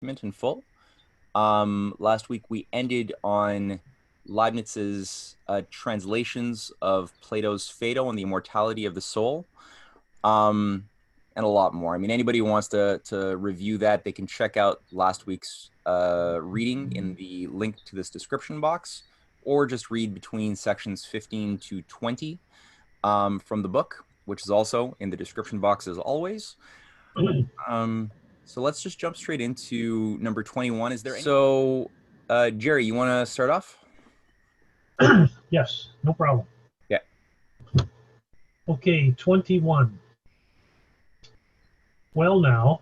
in full. Last week we ended on Leibniz's translations of Plato's Phaedo and the immortality of the soul, and a lot more. I mean, anybody who wants to review that, they can check out last week's reading in the link to this description box, or just read between sections 15 to 20 from the book, which is also in the description box as always. So let's just jump straight into number 21. Is there any... So, Jerry, you want to start off? Yes, no problem. Yeah. Okay, 21. Well now,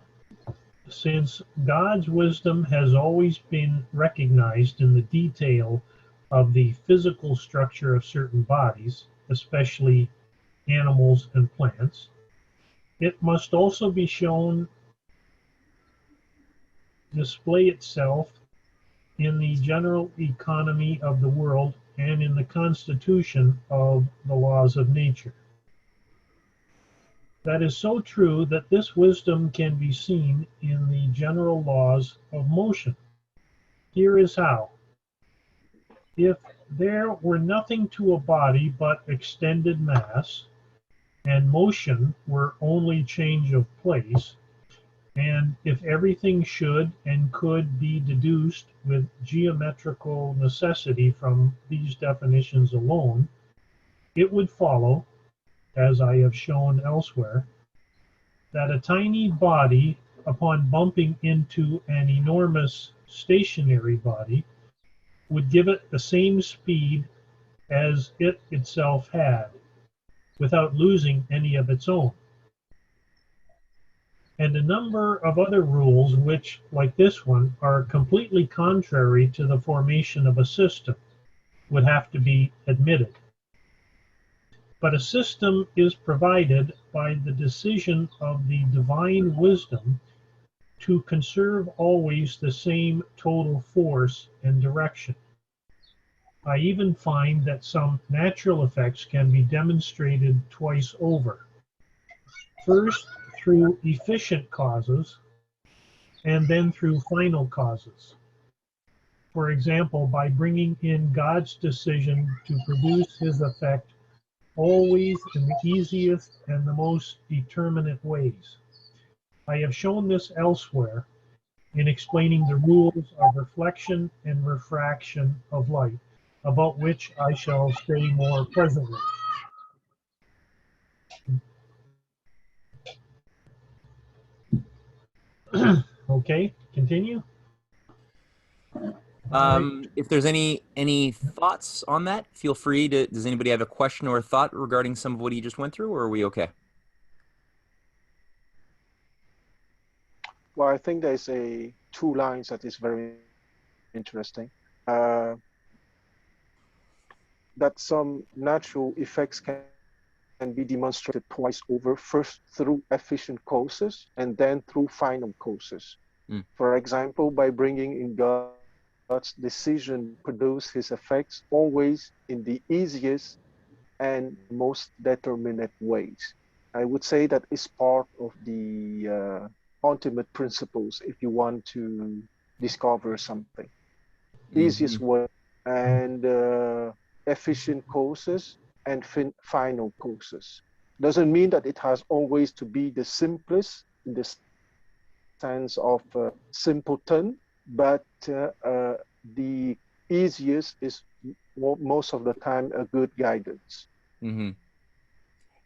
since God's wisdom has always been recognized in the detail of the physical structure of certain bodies, especially animals and plants, it must also be shown display itself in the general economy of the world and in the constitution of the laws of nature. That is so true that this wisdom can be seen in the general laws of motion. Here is how. If there were nothing to a body but extended mass, and motion were only change of place, and if everything should and could be deduced with geometrical necessity from these definitions alone, it would follow, as I have shown elsewhere, that a tiny body, upon bumping into an enormous stationary body, would give it the same speed as it itself had, without losing any of its own. And a number of other rules which, like this one, are completely contrary to the formation of a system, would have to be admitted. But a system is provided by the decision of the divine wisdom to conserve always the same total force and direction. I even find that some natural effects can be demonstrated twice over. First, through efficient causes, and then through final causes. For example, by bringing in God's decision to produce his effect always in the easiest and the most determinate ways. I have shown this elsewhere in explaining the rules of reflection and refraction of light, about which I shall say more presently. Okay, continue. If there's any thoughts on that, feel free to. Does anybody have a question or a thought regarding some of what he just went through, or are we okay? Well, I think there's two lines that is very interesting. That some natural effects can be demonstrated twice over, first through efficient causes and then through final causes. For example, by bringing in God's decision produce his effects always in the easiest and most determinate ways. I would say that is part of the ultimate principles if you want to discover something. Easiest way and efficient causes and final causes. Doesn't mean that it has always to be the simplest in the sense of simpleton, but the easiest is most of the time a good guidance.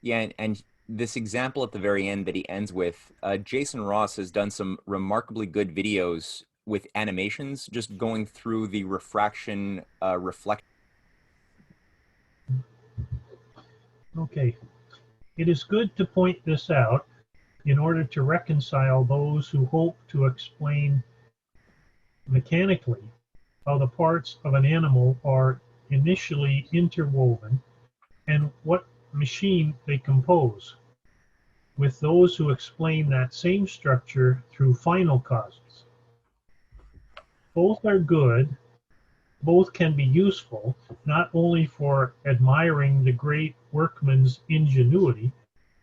Yeah, and this example at the very end that he ends with, Jason Ross has done some remarkably good videos with animations, just going through the refraction, reflection. Okay, it is good to point this out in order to reconcile those who hope to explain mechanically how the parts of an animal are initially interwoven and what machine they compose, with those who explain that same structure through final causes. Both are good, both can be useful, not only for admiring the great workman's ingenuity,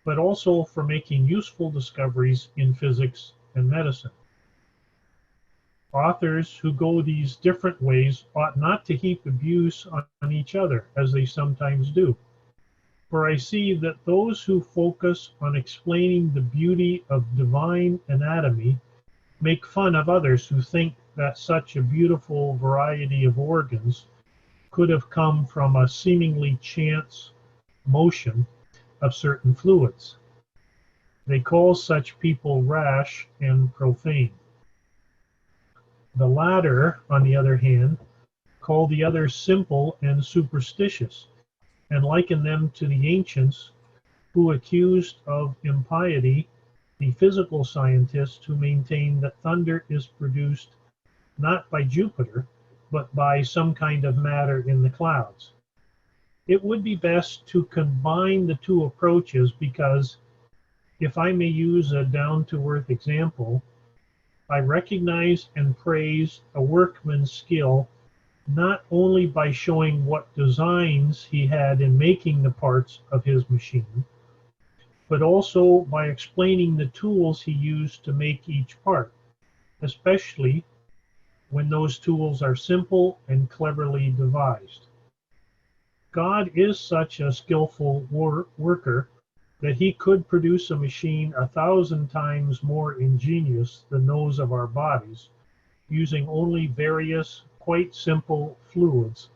but also for making useful discoveries in physics and medicine. Authors who go these different ways ought not to heap abuse on each other, as they sometimes do. For I see that those who focus on explaining the beauty of divine anatomy make fun of others who think that such a beautiful variety of organs could have come from a seemingly chance motion of certain fluids. They call such people rash and profane. The latter, on the other hand, call the others simple and superstitious, and liken them to the ancients who accused of impiety the physical scientists who maintain that thunder is produced not by Jupiter, but by some kind of matter in the clouds. It would be best to combine the two approaches because, if I may use a down-to-earth example, I recognize and praise a workman's skill not only by showing what designs he had in making the parts of his machine, but also by explaining the tools he used to make each part, especially when those tools are simple and cleverly devised. God is such a skillful worker that he could produce a machine 1,000 times more ingenious than those of our bodies, using only various, quite simple fluids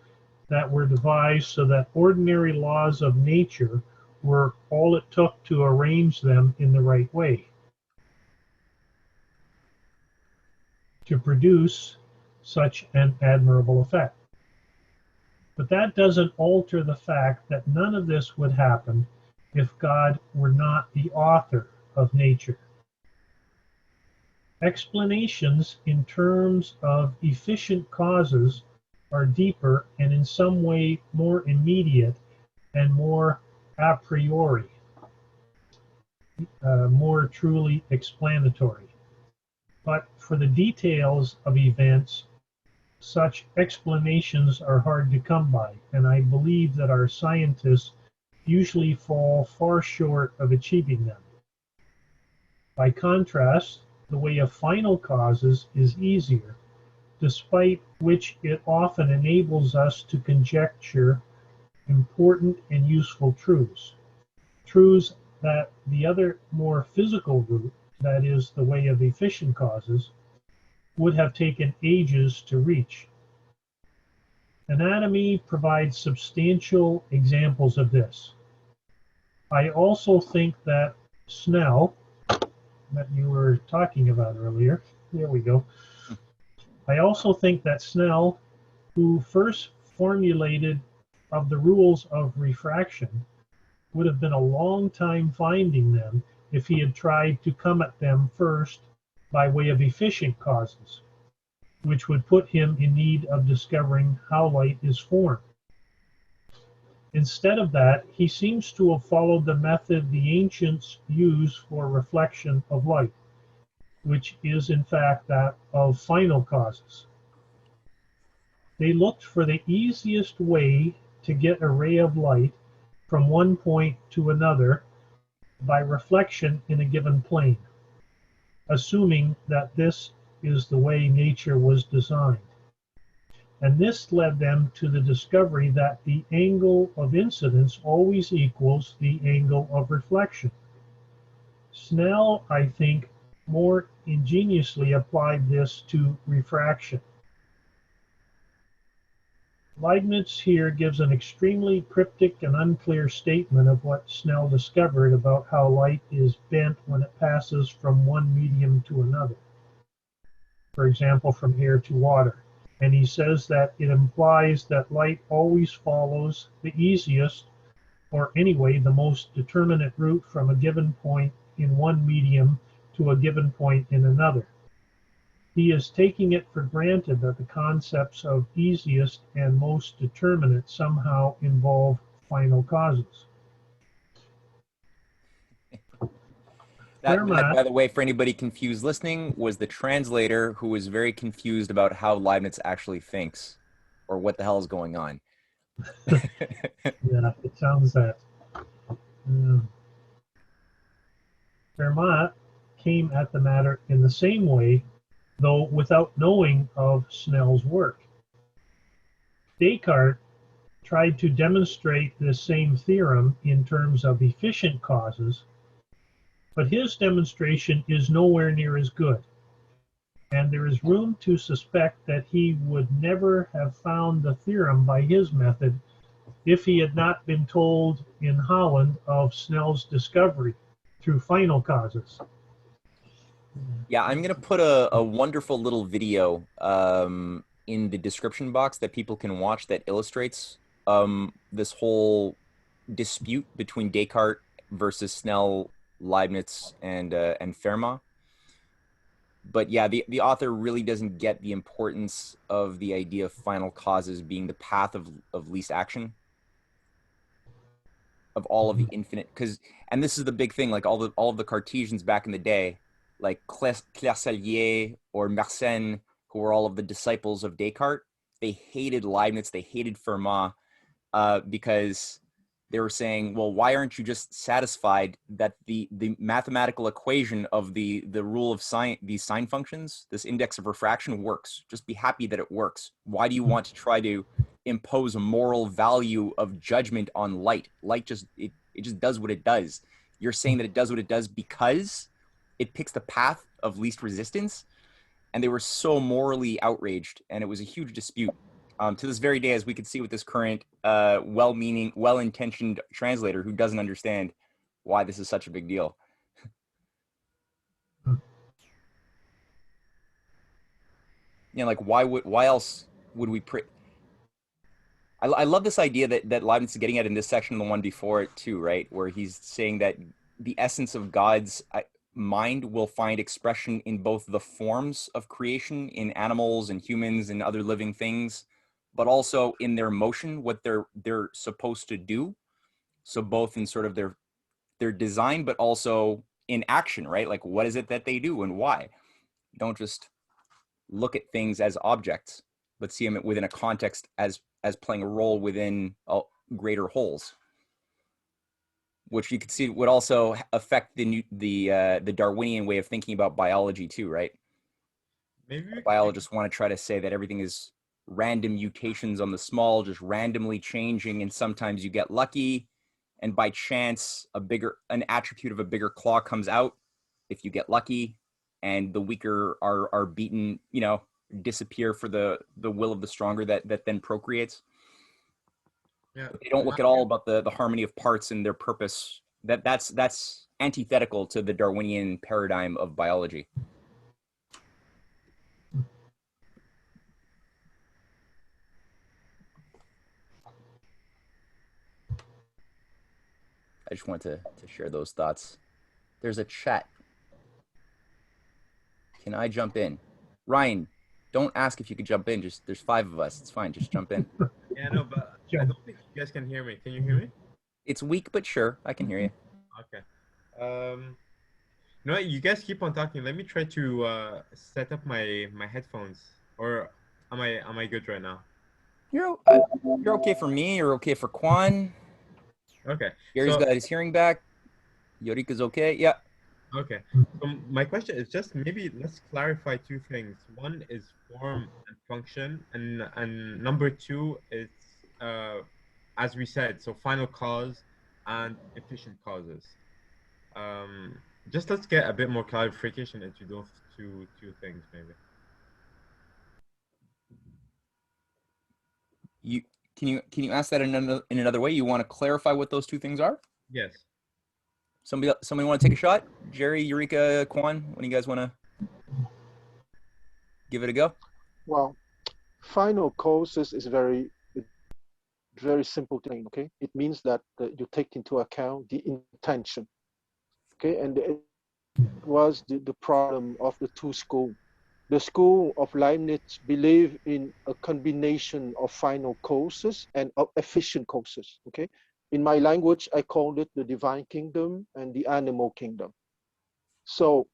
that were devised so that ordinary laws of nature were all it took to arrange them in the right way to produce such an admirable effect. But that doesn't alter the fact that none of this would happen if God were not the author of nature. Explanations in terms of efficient causes are deeper and in some way more immediate and more a priori, more truly explanatory. But for the details of events, such explanations are hard to come by, and I believe that our scientists usually fall far short of achieving them. By contrast, the way of final causes is easier, despite which it often enables us to conjecture important and useful truths. Truths that the other more physical route, that is, the way of efficient causes, would have taken ages to reach. Anatomy provides substantial examples of this. I also think that Snell, that you were talking about earlier, there we go. I also think that Snell, who first formulated of the rules of refraction, would have been a long time finding them if he had tried to come at them first by way of efficient causes, which would put him in need of discovering how light is formed. Instead of that, he seems to have followed the method the ancients used for reflection of light, which is in fact that of final causes. They looked for the easiest way to get a ray of light from one point to another by reflection in a given plane, assuming that this is the way nature was designed. And this led them to the discovery that the angle of incidence always equals the angle of reflection. Snell, I think, more ingeniously applied this to refraction. Leibniz here gives an extremely cryptic and unclear statement of what Snell discovered about how light is bent when it passes from one medium to another. For example, from air to water. And he says that it implies that light always follows the easiest, or anyway, the most determinate route from a given point in one medium to a given point in another. He is taking it for granted that the concepts of easiest and most determinate somehow involve final causes. That, by the way, for anybody confused listening, was the translator who was very confused about how Leibniz actually thinks or what the hell is going on. Yeah, it sounds that. Fermat came at the matter in the same way though without knowing of Snell's work. Descartes tried to demonstrate this same theorem in terms of efficient causes, but his demonstration is nowhere near as good, and there is room to suspect that he would never have found the theorem by his method if he had not been told in Holland of Snell's discovery through final causes. Yeah, I'm going to put a wonderful little video in the description box that people can watch that illustrates this whole dispute between Descartes versus Snell, Leibniz, and Fermat. But yeah, the author really doesn't get the importance of the idea of final causes being the path of least action of all of the infinite. And this is the big thing, like all of the Cartesians back in the day, like Claire or Mersenne, who were all of the disciples of Descartes, they hated Leibniz, they hated Fermat, because they were saying, well, why aren't you just satisfied that the mathematical equation of the rule of sine, these sine functions, this index of refraction works? Just be happy that it works. Why do you want to try to impose a moral value of judgment on light? Light just, it just does what it does. You're saying that it does what it does because it picks the path of least resistance. And they were so morally outraged, and it was a huge dispute. To this very day, as we can see with this current well-meaning, well-intentioned translator who doesn't understand why this is such a big deal. Like why else would we pray? I love this idea that Leibniz is getting at in this section and the one before it too, right? Where he's saying that the essence of God's mind will find expression in both the forms of creation, in animals and humans and other living things, but also in their motion, what they're supposed to do. So both in sort of their design, but also in action, right? Like what is it that they do and why? Don't just look at things as objects, but see them within a context as playing a role within greater wholes, which you could see would also affect the Darwinian way of thinking about biology too, right? Maybe Biologists want to try to say that everything is random mutations on the small, just randomly changing, and sometimes you get lucky, and by chance an attribute of a bigger claw comes out if you get lucky, and the weaker are beaten, disappear for the will of the stronger that then procreates. yeah. But they don't look at all about the harmony of parts and their purpose. That's antithetical to the Darwinian paradigm of biology. I just wanted to share those thoughts. There's a chat. Can I jump in? Ryan, don't ask if you could jump in. Just there's 5 of us. It's fine. Just jump in. Yeah, no, but I don't think you guys can hear me. Can you hear me? It's weak, but sure, I can hear you. Okay. You know what? You guys keep on talking. Let me try to set up my headphones. Or am I good right now? You're okay for me. You're okay for Quan. Okay. Gary's got his hearing back. Yorika's okay. Yeah. Okay. So my question is just maybe let's clarify 2 things. One is form and function, and number 2 is as we said, so final cause and efficient causes. Just let's get a bit more clarification into those two things, maybe. Can you ask that in another way? You want to clarify what those 2 things are? Yes. Somebody want to take a shot? Jerry, Eureka, Quan, when you guys want to give it a go? Well, final causes is very simple thing. Okay, it means that you take into account the intention. Okay, and it was the problem of the 2 schools. The school of Leibniz believe in a combination of final causes and of efficient causes. Okay, in my language, I called it the divine kingdom and the animal kingdom. So,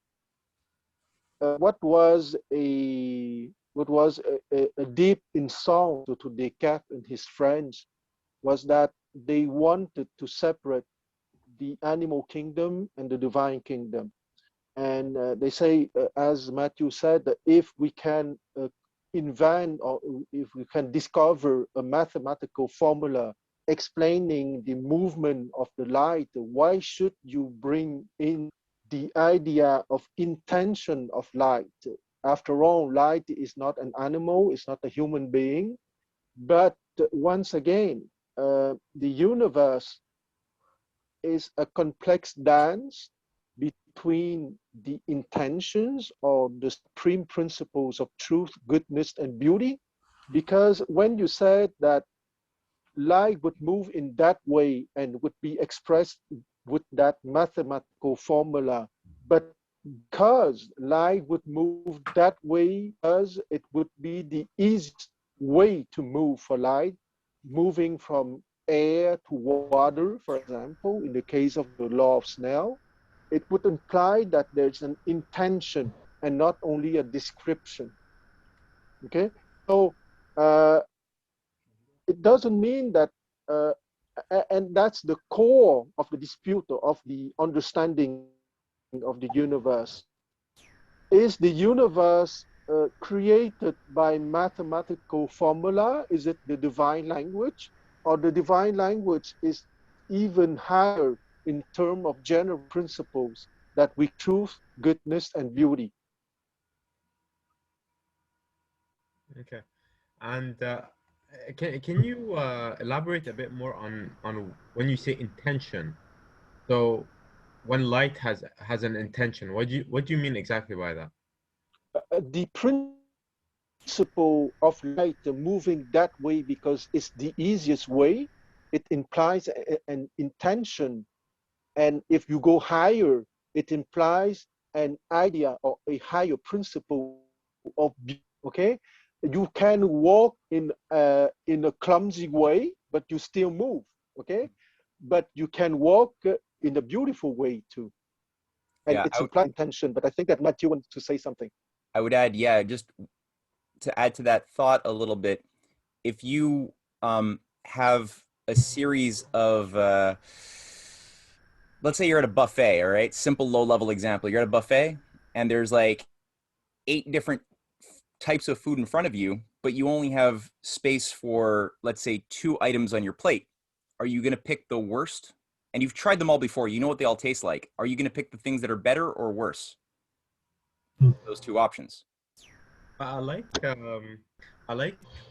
what was a deep insult to Descartes and his friends was that they wanted to separate the animal kingdom and the divine kingdom. And they say, as Matthew said, that if we can invent or if we can discover a mathematical formula explaining the movement of the light, why should you bring in the idea of intention of light? After all, light is not an animal, it's not a human being. But once again, the universe is a complex dance between the intentions or the supreme principles of truth, goodness, and beauty. Because when you said that light would move in that way and would be expressed with that mathematical formula, but because light would move that way, as it would be the easiest way to move for light, moving from air to water, for example, in the case of the law of Snell, it would imply that there's an intention and not only a description. Okay, so it doesn't mean that, and that's the core of the dispute of the understanding of the universe. Is the universe created by mathematical formula? Is it the divine language? Or the divine language is even higher in terms of general principles that we truth, goodness, and beauty? Okay. And can you elaborate a bit more on when you say intention? So when light has an intention, what do you mean exactly by that? The principle of light moving that way because it's the easiest way, it implies an intention. And if you go higher, it implies an idea or a higher principle of beauty. Okay, you can walk in a clumsy way, but you still move. Okay, but you can walk in a beautiful way too, and Yeah, it's implied intention. But I think that Matthew wants to say something. I would add, yeah, just to add to that thought a little bit, if you have a series of, let's say you're at a buffet, all right? Simple low level example. You're at a buffet and there's like 8 different types of food in front of you, but you only have space for, let's say, 2 items on your plate. Are you going to pick the worst? And you've tried them all before. You know what they all taste like. Are you going to pick the things that are better or worse? Those 2 options. I like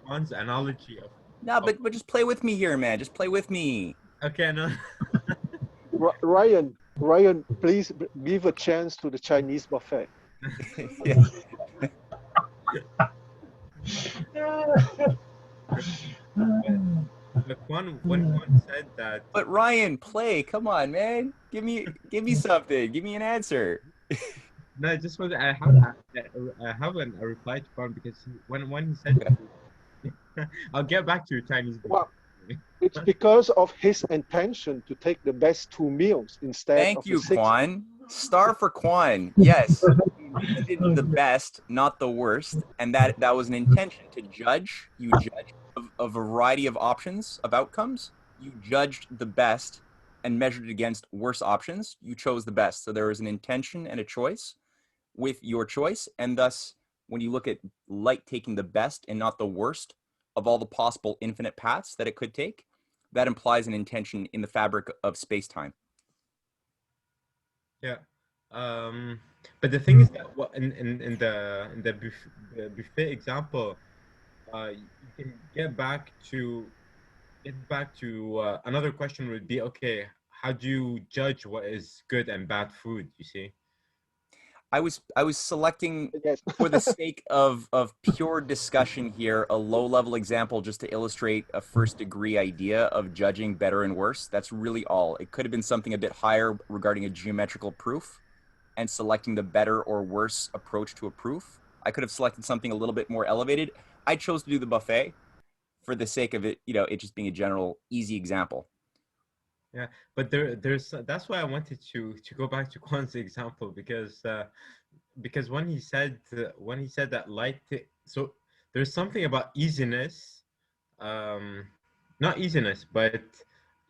Juan's analogy of, No, but just play with me here, man. Just play with me. okay, no. Ryan, please give a chance to the Chinese buffet. Yeah. Look, when Juan said that. But Ryan, play. Come on, man. Give me something. Give me an answer. No, I just want I have a reply to Juan because when he said, I'll get back to your Chinese. Well, it's because of his intention to take the best 2 meals instead Thank of you, the 6. Quan. Star for Quan. Yes. He did the best, not the worst. And that was an intention to judge. You judge a variety of options, of outcomes. You judged the best and measured it against worse options. You chose the best. So there was an intention and a choice with your choice. And thus, when you look at light taking the best and not the worst of all the possible infinite paths that it could take, that implies an intention in the fabric of space-time. Yeah. But the thing is that in the buffet example, you can get back to another question would be, okay, how do you judge what is good and bad food, you see? I was selecting for the sake of pure discussion here a low level example just to illustrate a first degree idea of judging better and worse. That's really all. It could have been something a bit higher regarding a geometrical proof and selecting the better or worse approach to a proof. I could have selected something a little bit more elevated. I chose to do the buffet for the sake of it, it just being a general easy example. Yeah, but there's that's why I wanted to go back to Kwan's example because when he said that light, so there's something about easiness, not easiness, but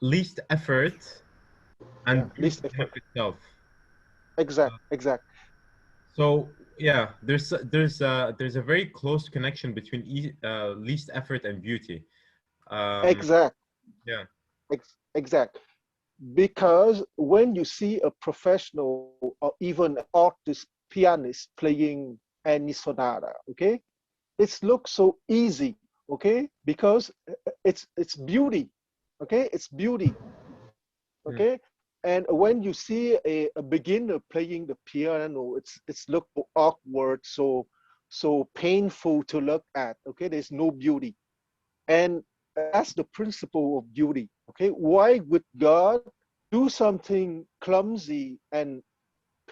least effort and least effort itself. Exact. So yeah, there's a very close connection between least effort and beauty. Exact, Yeah. exact. Because when you see a professional or even an artist pianist playing any sonata, okay, it looks so easy, okay, because it's beauty, okay, it's beauty, Mm. okay. And when you see a beginner playing the piano, it's look so awkward, so painful to look at, okay. There's no beauty, and that's the principle of beauty, okay. Why would God do something clumsy and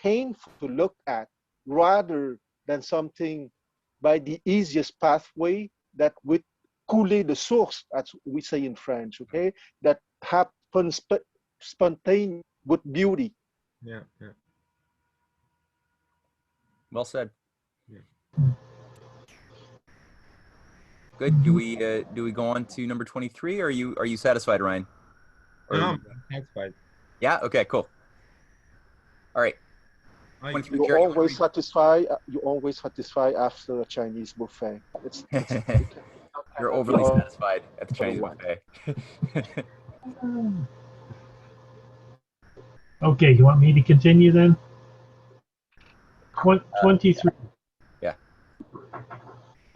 painful to look at rather than something by the easiest pathway that would couler de source, as we say in French, okay, that happens spontaneous with beauty. Yeah. Yeah. Well said. Yeah. Good. Do we go on to number 23? Or are you satisfied, Ryan? No, Or no, I'm satisfied. yeah, okay, cool. All right. I 23, You Jerry, you want always satisfy. You always satisfy after a Chinese buffet. It's to read? you You're cannot be overly satisfied at the Chinese otherwise. buffet. Okay, you want me to continue then? 23. Yeah.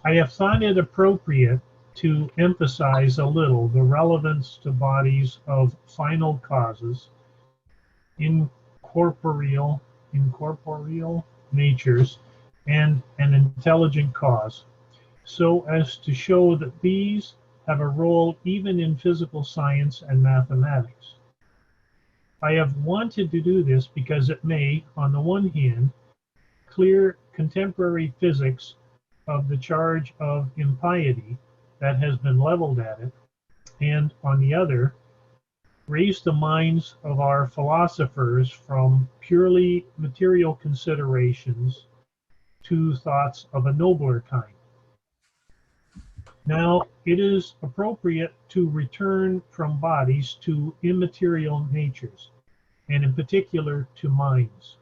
I have thought it appropriate to emphasize a little the relevance to bodies of final causes, incorporeal, incorporeal natures, and an intelligent cause, so as to show that these have a role even in physical science and mathematics. I have wanted to do this because it may, on the one hand, clear contemporary physics of the charge of impiety that has been leveled at it, and on the other, raise the minds of our philosophers from purely material considerations to thoughts of a nobler kind. Now, it is appropriate to return from bodies to immaterial natures, and in particular to minds,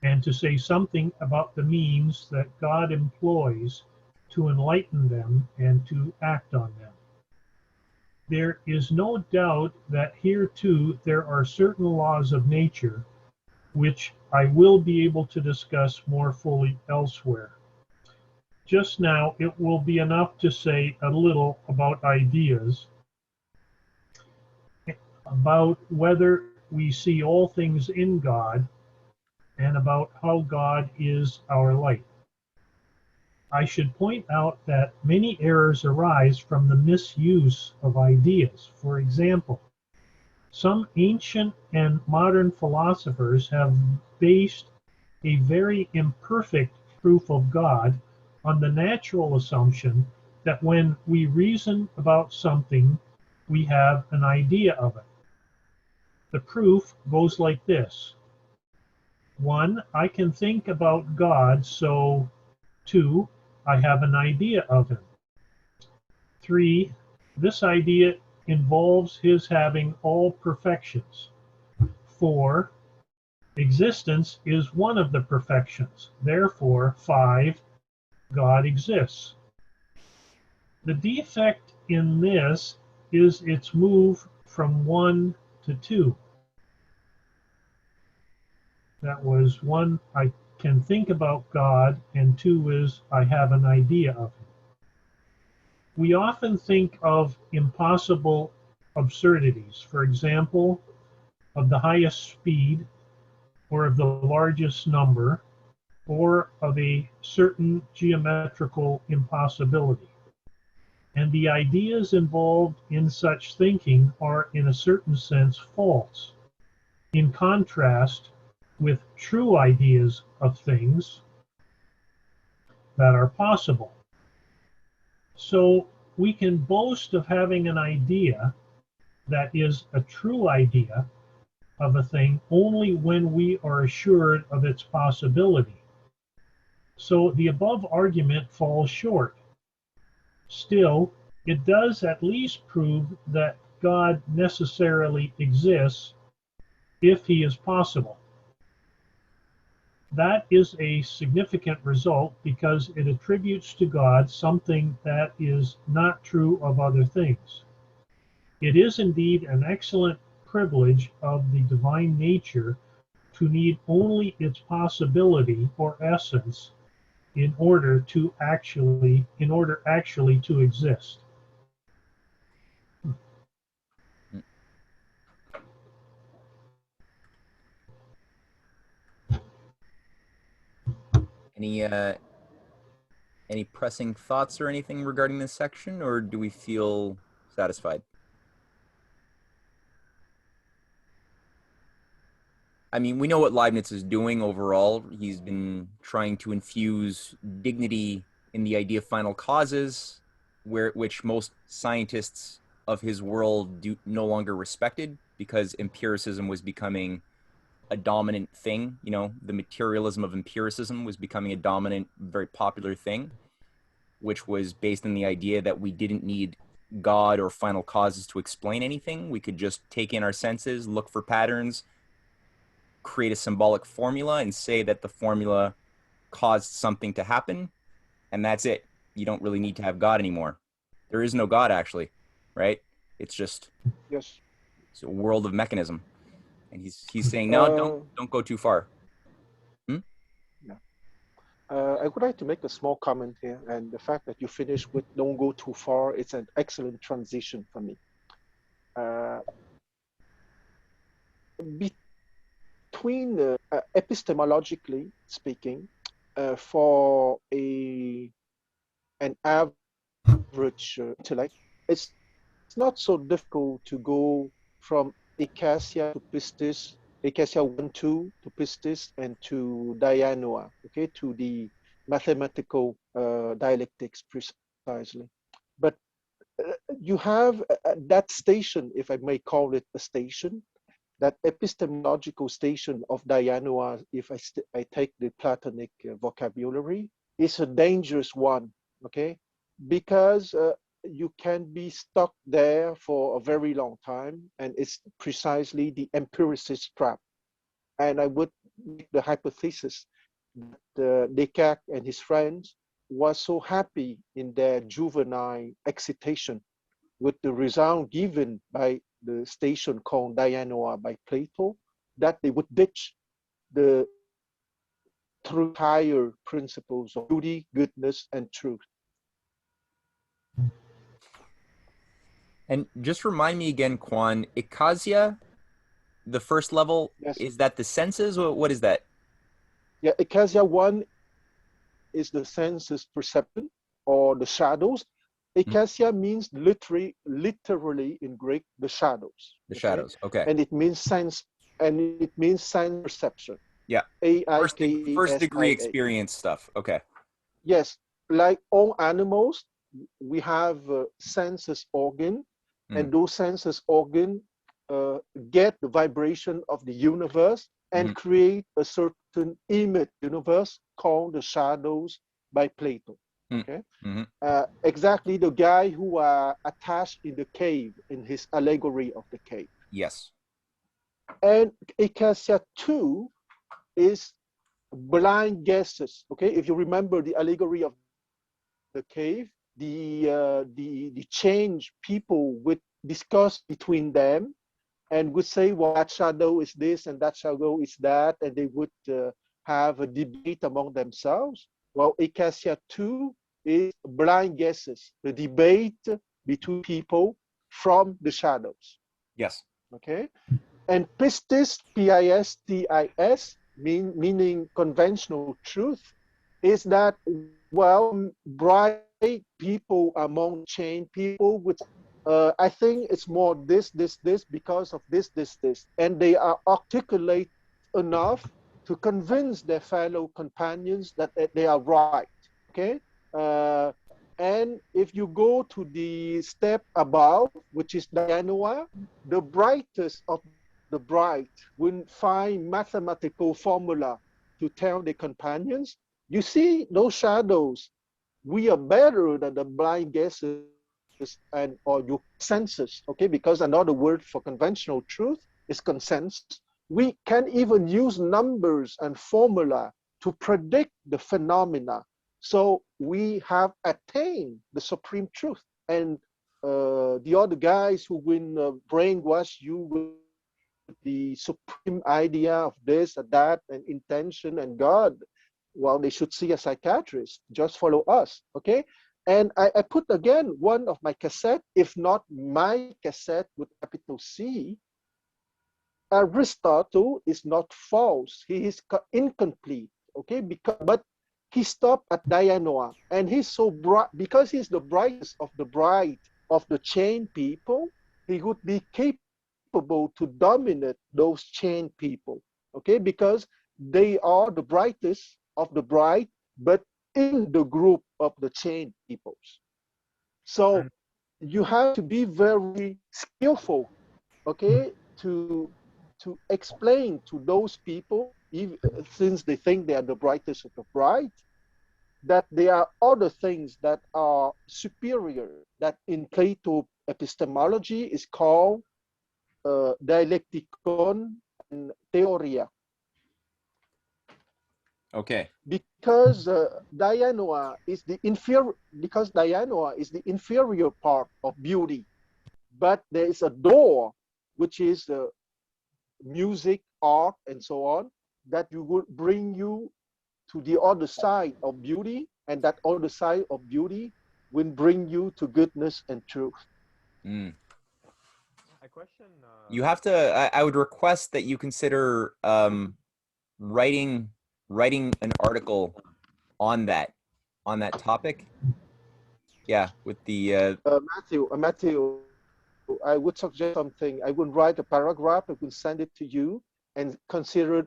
and to say something about the means that God employs to enlighten them and to act on them. There is no doubt that here too there are certain laws of nature which I will be able to discuss more fully elsewhere. Just now it will be enough to say a little about ideas, about whether we see all things in God, and about how God is our light. I should point out that many errors arise from the misuse of ideas. For example, some ancient and modern philosophers have based a very imperfect proof of God on the natural assumption that when we reason about something, we have an idea of it. The proof goes like this. 1, I can think about God, so 2, I have an idea of him. 3, this idea involves his having all perfections. 4, existence is one of the perfections. Therefore, 5, God exists. The defect in this is its move from 1 to 2. That was 1, I can think about God, and 2 is I have an idea of him. We often think of impossible absurdities, for example, of the highest speed, or of the largest number, or of a certain geometrical impossibility. And the ideas involved in such thinking are, in a certain sense, false, in contrast with true ideas of things that are possible. So we can boast of having an idea that is a true idea of a thing only when we are assured of its possibility. So the above argument falls short. Still, it does at least prove that God necessarily exists if he is possible. That is a significant result because it attributes to God something that is not true of other things. It is indeed an excellent privilege of the divine nature to need only its possibility or essence in order actually to exist. Any any pressing thoughts or anything regarding this section, or do we feel satisfied? I mean, we know what Leibniz is doing overall. He's been trying to infuse dignity in the idea of final causes, which most scientists of his world no longer respected because empiricism was becoming a dominant thing. You know, the materialism of empiricism was becoming a dominant, very popular thing, which was based on the idea that we didn't need God or final causes to explain anything. We could just take in our senses, look for patterns, create a symbolic formula, and say that the formula caused something to happen, and that's it. You don't really need to have God anymore. There is no God, actually, right? It's just Yes. it's a world of mechanism, and he's saying no, Uh, don't go too far. Hmm? yeah. I would like to make a small comment here, and the fact that you finished with "don't go too far" it's an excellent transition for me. Uh, Between epistemologically speaking, for an average intellect, it's not so difficult to go from Acacia to Pistis, Acacia 1, 2 to Pistis, and to Dianoa, okay, to the mathematical dialectics precisely. But you have that station, if I may call it a station, that epistemological station of Dianoa, if I take the Platonic vocabulary, is a dangerous one, okay? Because you can be stuck there for a very long time, and it's precisely the empiricist trap. And I would make the hypothesis that Descartes and his friends were so happy in their juvenile excitation with the result given by the station called Dianoa by Plato, that they would ditch the three higher principles of beauty, goodness, and truth. And just remind me again, Quan, Ikasia, the first level, Yes. is that the senses? What is that? Yeah, Ecclesia 1 is the senses perception or the shadows. Ecclesia means literally in Greek, the shadows. The Okay. shadows. Okay. And it means sense perception. Yeah. First degree AIKSIA. experience stuff. Okay. Yes, like all animals, we have senses organ, and those senses organ get the vibration of the universe and create a certain image universe called the shadows by Plato. Okay, exactly the guy who are attached in the cave in his allegory of the cave. Yes. And Acacia 2 is blind guesses. Okay, if you remember the allegory of the cave, the change people would discuss between them and would say, well, that shadow is this and that shadow is that, and they would have a debate among themselves. Well, Acacia 2 is blind guesses, the debate between people from the shadows. Yes. Okay. And pistis, P-I-S-T-I-S, meaning conventional truth, is that, well, bright people among chained people with, I think it's more this because of this. And they are articulate enough to convince their fellow companions that they are right, okay? And if you go to the step above, which is Dianoa, the brightest of the bright will find mathematical formula to tell the companions, you see those shadows, we are better than the blind guesses and or your consensus, okay? Because another word for conventional truth is consensus. We can even use numbers and formula to predict the phenomena. So we have attained the supreme truth. And the other guys who will brainwash you with the supreme idea of this and that and intention and God, well, they should see a psychiatrist. Just follow us, okay? And I put again one of my cassette, if not my cassette with capital C. Aristotle is not false. He is incomplete, okay? But he stopped at Dianoa, and he's so bright because he's the brightest of the bright of the chain people. He would be capable to dominate those chain people, okay? Because they are the brightest of the bright, but in the group of the chain peoples. So you have to be very skillful, okay, to explain to those people, even, since they think they are the brightest of the bright, that there are other things that are superior, that in Plato epistemology is called dialecticon and theoria. Okay. Because Dianoa is the inferior part of beauty, but there is a door which is music, art, and so on, that you would bring you to the other side of beauty, and that other side of beauty will bring you to goodness and truth. Mm. A question. You have to. I would request that you consider writing an article on that topic. Yeah, with the Matthew, I would suggest something. I would write a paragraph. I would send it to you, and consider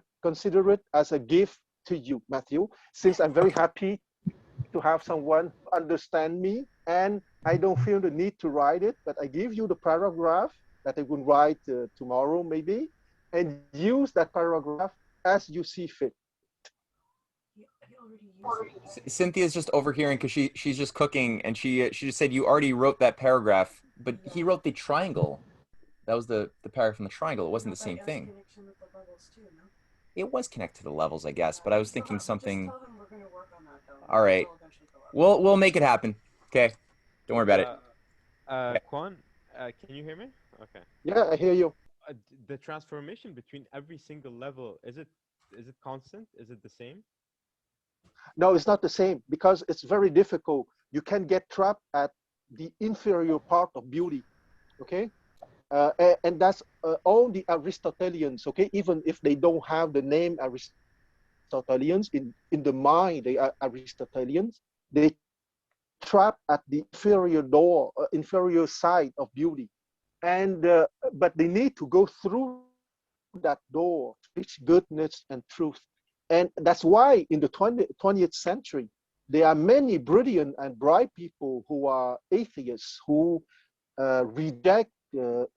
it as a gift to you, Matthew. Since I'm very happy to have someone understand me, and I don't feel the need to write it, but I give you the paragraph that I would write tomorrow, maybe, and use that paragraph as you see fit. Cynthia's just overhearing because she's just cooking, and she just said you already wrote that paragraph, but he wrote the triangle. That was the paragraph from the triangle. It wasn't the same thing. It was connected to the levels, I guess, but I was thinking something. All right, we'll make it happen. Okay, don't worry about it. Quan, can you hear me? Okay. Yeah, I hear you. The transformation between every single level, is it constant? Is it the same? No, it's not the same, because it's very difficult. You can get trapped at the inferior part of beauty, okay? And that's all the Aristotelians, okay? Even if they don't have the name Aristotelians, in the mind, they are Aristotelians. They trap at the inferior door, inferior side of beauty. And but they need to go through that door to reach goodness and truth. And that's why in the 20th century, there are many brilliant and bright people who are atheists, who reject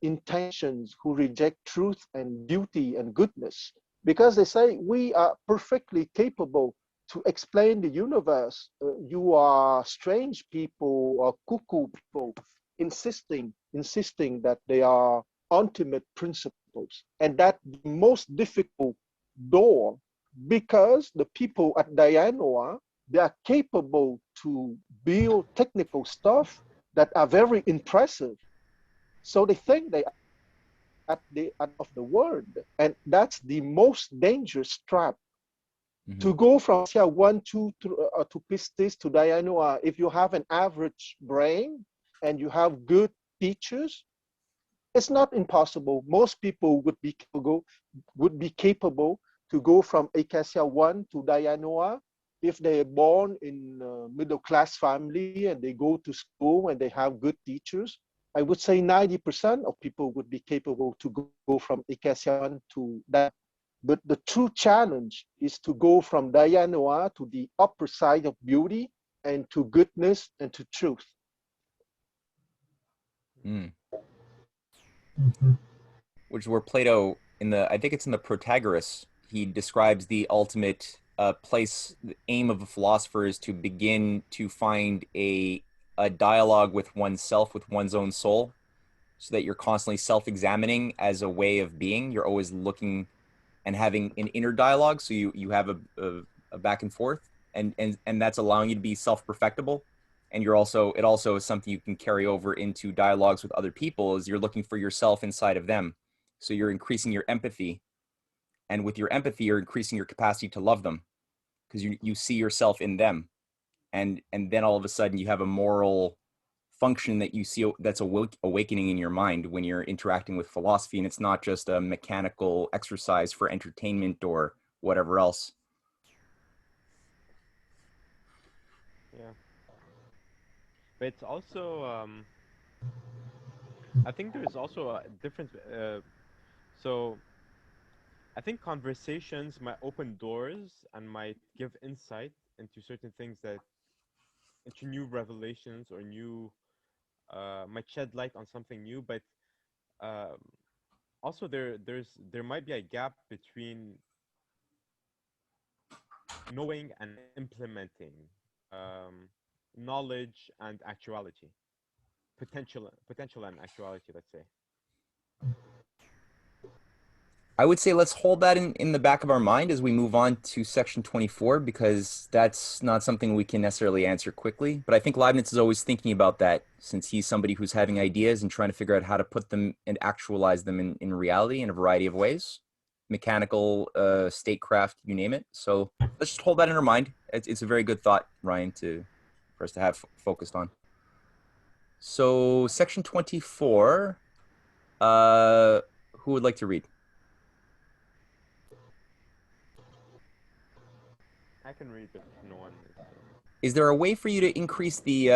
intentions, who reject truth and beauty and goodness, because they say we are perfectly capable to explain the universe. You are strange people or cuckoo people insisting that they are ultimate principles, and that the most difficult door, because the people at Dianoa, they are capable to build technical stuff that are very impressive. So they think they are at the end of the world, and that's the most dangerous trap. Mm-hmm. To go from one, two, to Pistis to Dianoa, if you have an average brain and you have good teachers, it's not impossible. Most people would be capable to go from Acacia 1 to Dianoa if they are born in a middle-class family and they go to school and they have good teachers. I would say 90% of people would be capable to go from Acacia 1 to that. But the true challenge is to go from Dianoa to the upper side of beauty and to goodness and to truth. Mm. Mm-hmm. Which is where Plato, I think it's in the Protagoras, he describes the ultimate place. The aim of a philosopher is to begin to find a dialogue with oneself, with one's own soul, so that you're constantly self-examining as a way of being. You're always looking and having an inner dialogue, so you have back and forth, and that's allowing you to be self-perfectible. And it also is something you can carry over into dialogues with other people, as you're looking for yourself inside of them. So you're increasing your empathy, and with your empathy, you're increasing your capacity to love them, because you see yourself in them, and then all of a sudden you have a moral function that you see that's awakening in your mind when you're interacting with philosophy, and it's not just a mechanical exercise for entertainment or whatever else. Yeah, but it's also I think there's also a difference. So I think conversations might open doors and might give insight into certain things that into new revelations or new might shed light on something new, but um, also there might be a gap between knowing and implementing um, knowledge and actuality, potential and actuality, let's say. I would say let's hold that in the back of our mind as we move on to section 24, because that's not something we can necessarily answer quickly. But I think Leibniz is always thinking about that, since he's somebody who's having ideas and trying to figure out how to put them and actualize them in reality in a variety of ways, mechanical, statecraft, you name it. So let's just hold that in our mind. It's a very good thought, Ryan, for us to have focused on. So section 24, who would like to read? I can read if no one is. Is there a way for you to increase the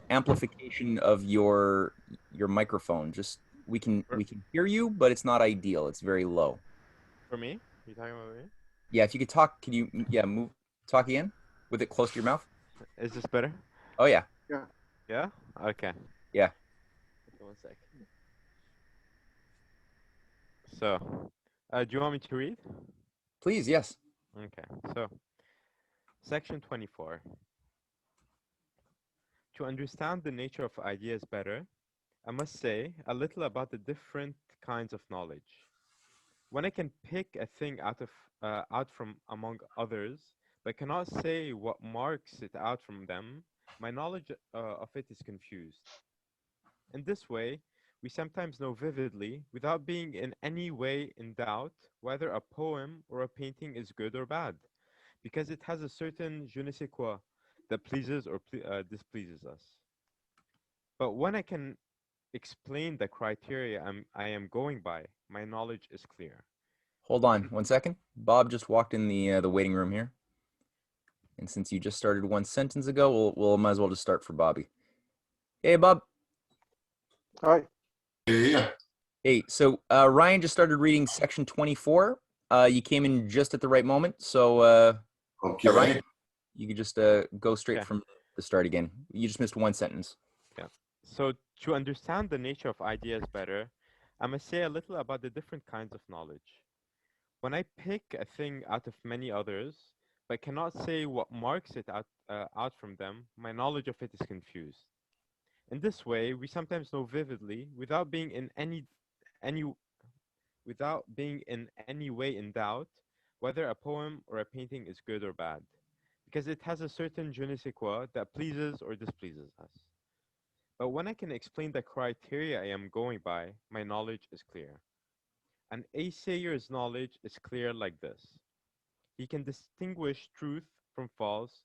amplification of your microphone? Just we can hear you, but it's not ideal. It's very low. For me? Are you talking about me? Yeah, if you could talk, can you move talk again with it close to your mouth? Is this better? Oh yeah. Yeah. Yeah? Okay. Yeah. Okay, 1 sec. So, do you want me to read? Please, yes. Okay. So, section 24. To understand the nature of ideas better, I must say a little about the different kinds of knowledge. When I can pick a thing out from among others, but cannot say what marks it out from them, my knowledge of it is confused. In this way, we sometimes know vividly, without being in any way in doubt, whether a poem or a painting is good or bad, because it has a certain je ne sais quoi that pleases or displeases us. But when I can explain the criteria I am going by, my knowledge is clear. Hold on 1 second. Bob just walked in the waiting room here, and since you just started one sentence ago, we'll might as well just start for Bobby. Hey, Bob. Hi. Yeah. Hey, so Ryan just started reading section 24. You came in just at the right moment, so Okay. yeah, Ryan, you could just go straight Yeah. from the start again. You just missed one sentence. Yeah. So to understand the nature of ideas better, I must say a little about the different kinds of knowledge. When I pick a thing out of many others, but cannot say what marks it out from them, my knowledge of it is confused. In this way, we sometimes know vividly, any without being in any way in doubt, whether a poem or a painting is good or bad, because it has a certain je ne sais quoi that pleases or displeases us. But when I can explain the criteria I am going by, my knowledge is clear. An assayer's knowledge is clear like this. He can distinguish truth from false,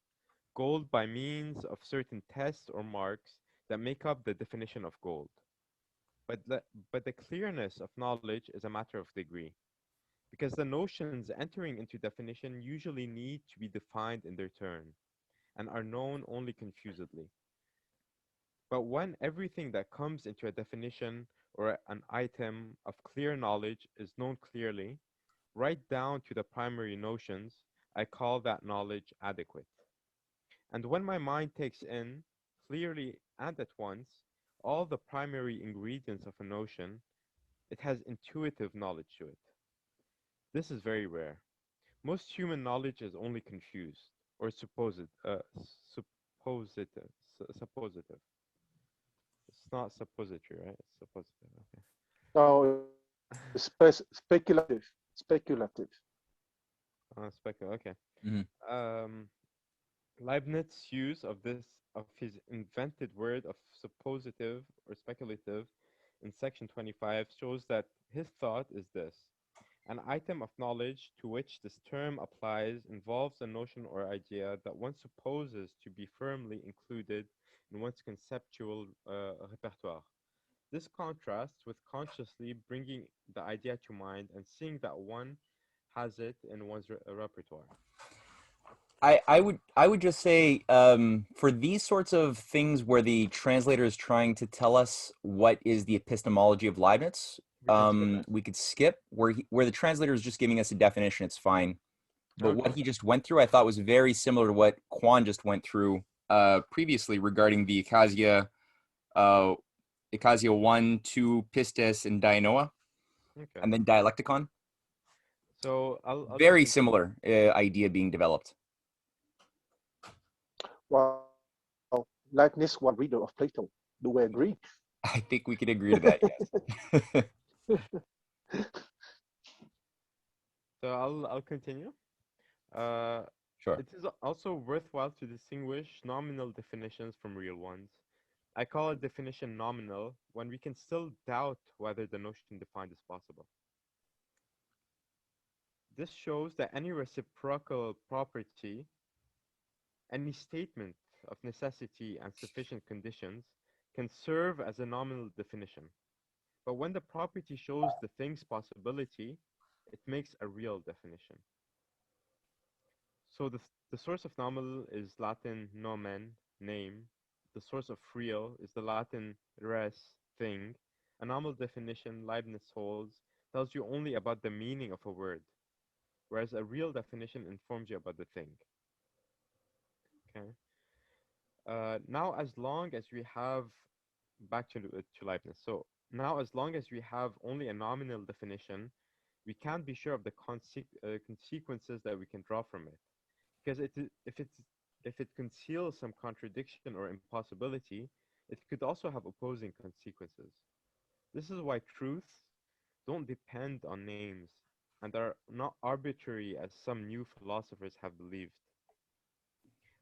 gold by means of certain tests or marks that make up the definition of gold. But the clearness of knowledge is a matter of degree, because the notions entering into definition usually need to be defined in their turn, and are known only confusedly. But when everything that comes into a definition or an item of clear knowledge is known clearly, right down to the primary notions, I call that knowledge adequate. And when my mind takes in, clearly and at once, all the primary ingredients of a notion, it has intuitive knowledge to it. This is very rare. Most human knowledge is only confused, or suppositive. Suppositive. It's not suppository, right? It's suppositive. Okay. No, speculative. Speculative. Okay. Mhm. Um, Leibniz's use of his invented word of suppositive or speculative in section 25 shows that his thought is this: an item of knowledge to which this term applies involves a notion or idea that one supposes to be firmly included in one's conceptual repertoire. This contrasts with consciously bringing the idea to mind and seeing that one has it in one's repertoire. I would just say for these sorts of things where the translator is trying to tell us what is the epistemology of Leibniz, We can skip that. we could skip where the translator is just giving us a definition. It's fine. But what Okay. he just went through, I thought was very similar to what Quan just went through previously regarding the uh, Ecclesia 1, 2, Pistis, and Dianoa, Okay. and then Dialecticon. So I'll just Very continue. similar idea being developed. Well, Leibniz was a reader of Plato. Do we agree? I think we could agree to that, yes. So I'll continue. Uh, Sure. it is also worthwhile to distinguish nominal definitions from real ones. I call a definition nominal when we can still doubt whether the notion defined is possible. This shows that any reciprocal property, any statement of necessity and sufficient conditions, can serve as a nominal definition. But when the property shows the thing's possibility, it makes a real definition. So the source of nominal is Latin nomen, name. The source of real is the Latin res, thing. A nominal definition, Leibniz holds, tells you only about the meaning of a word, whereas a real definition informs you about the thing. Okay. Now, as long as we have back to Leibniz. So now, as long as we have only a nominal definition, we can't be sure of the consequences that we can draw from it, because if it conceals some contradiction or impossibility, it could also have opposing consequences. This is why truths don't depend on names and are not arbitrary as some new philosophers have believed.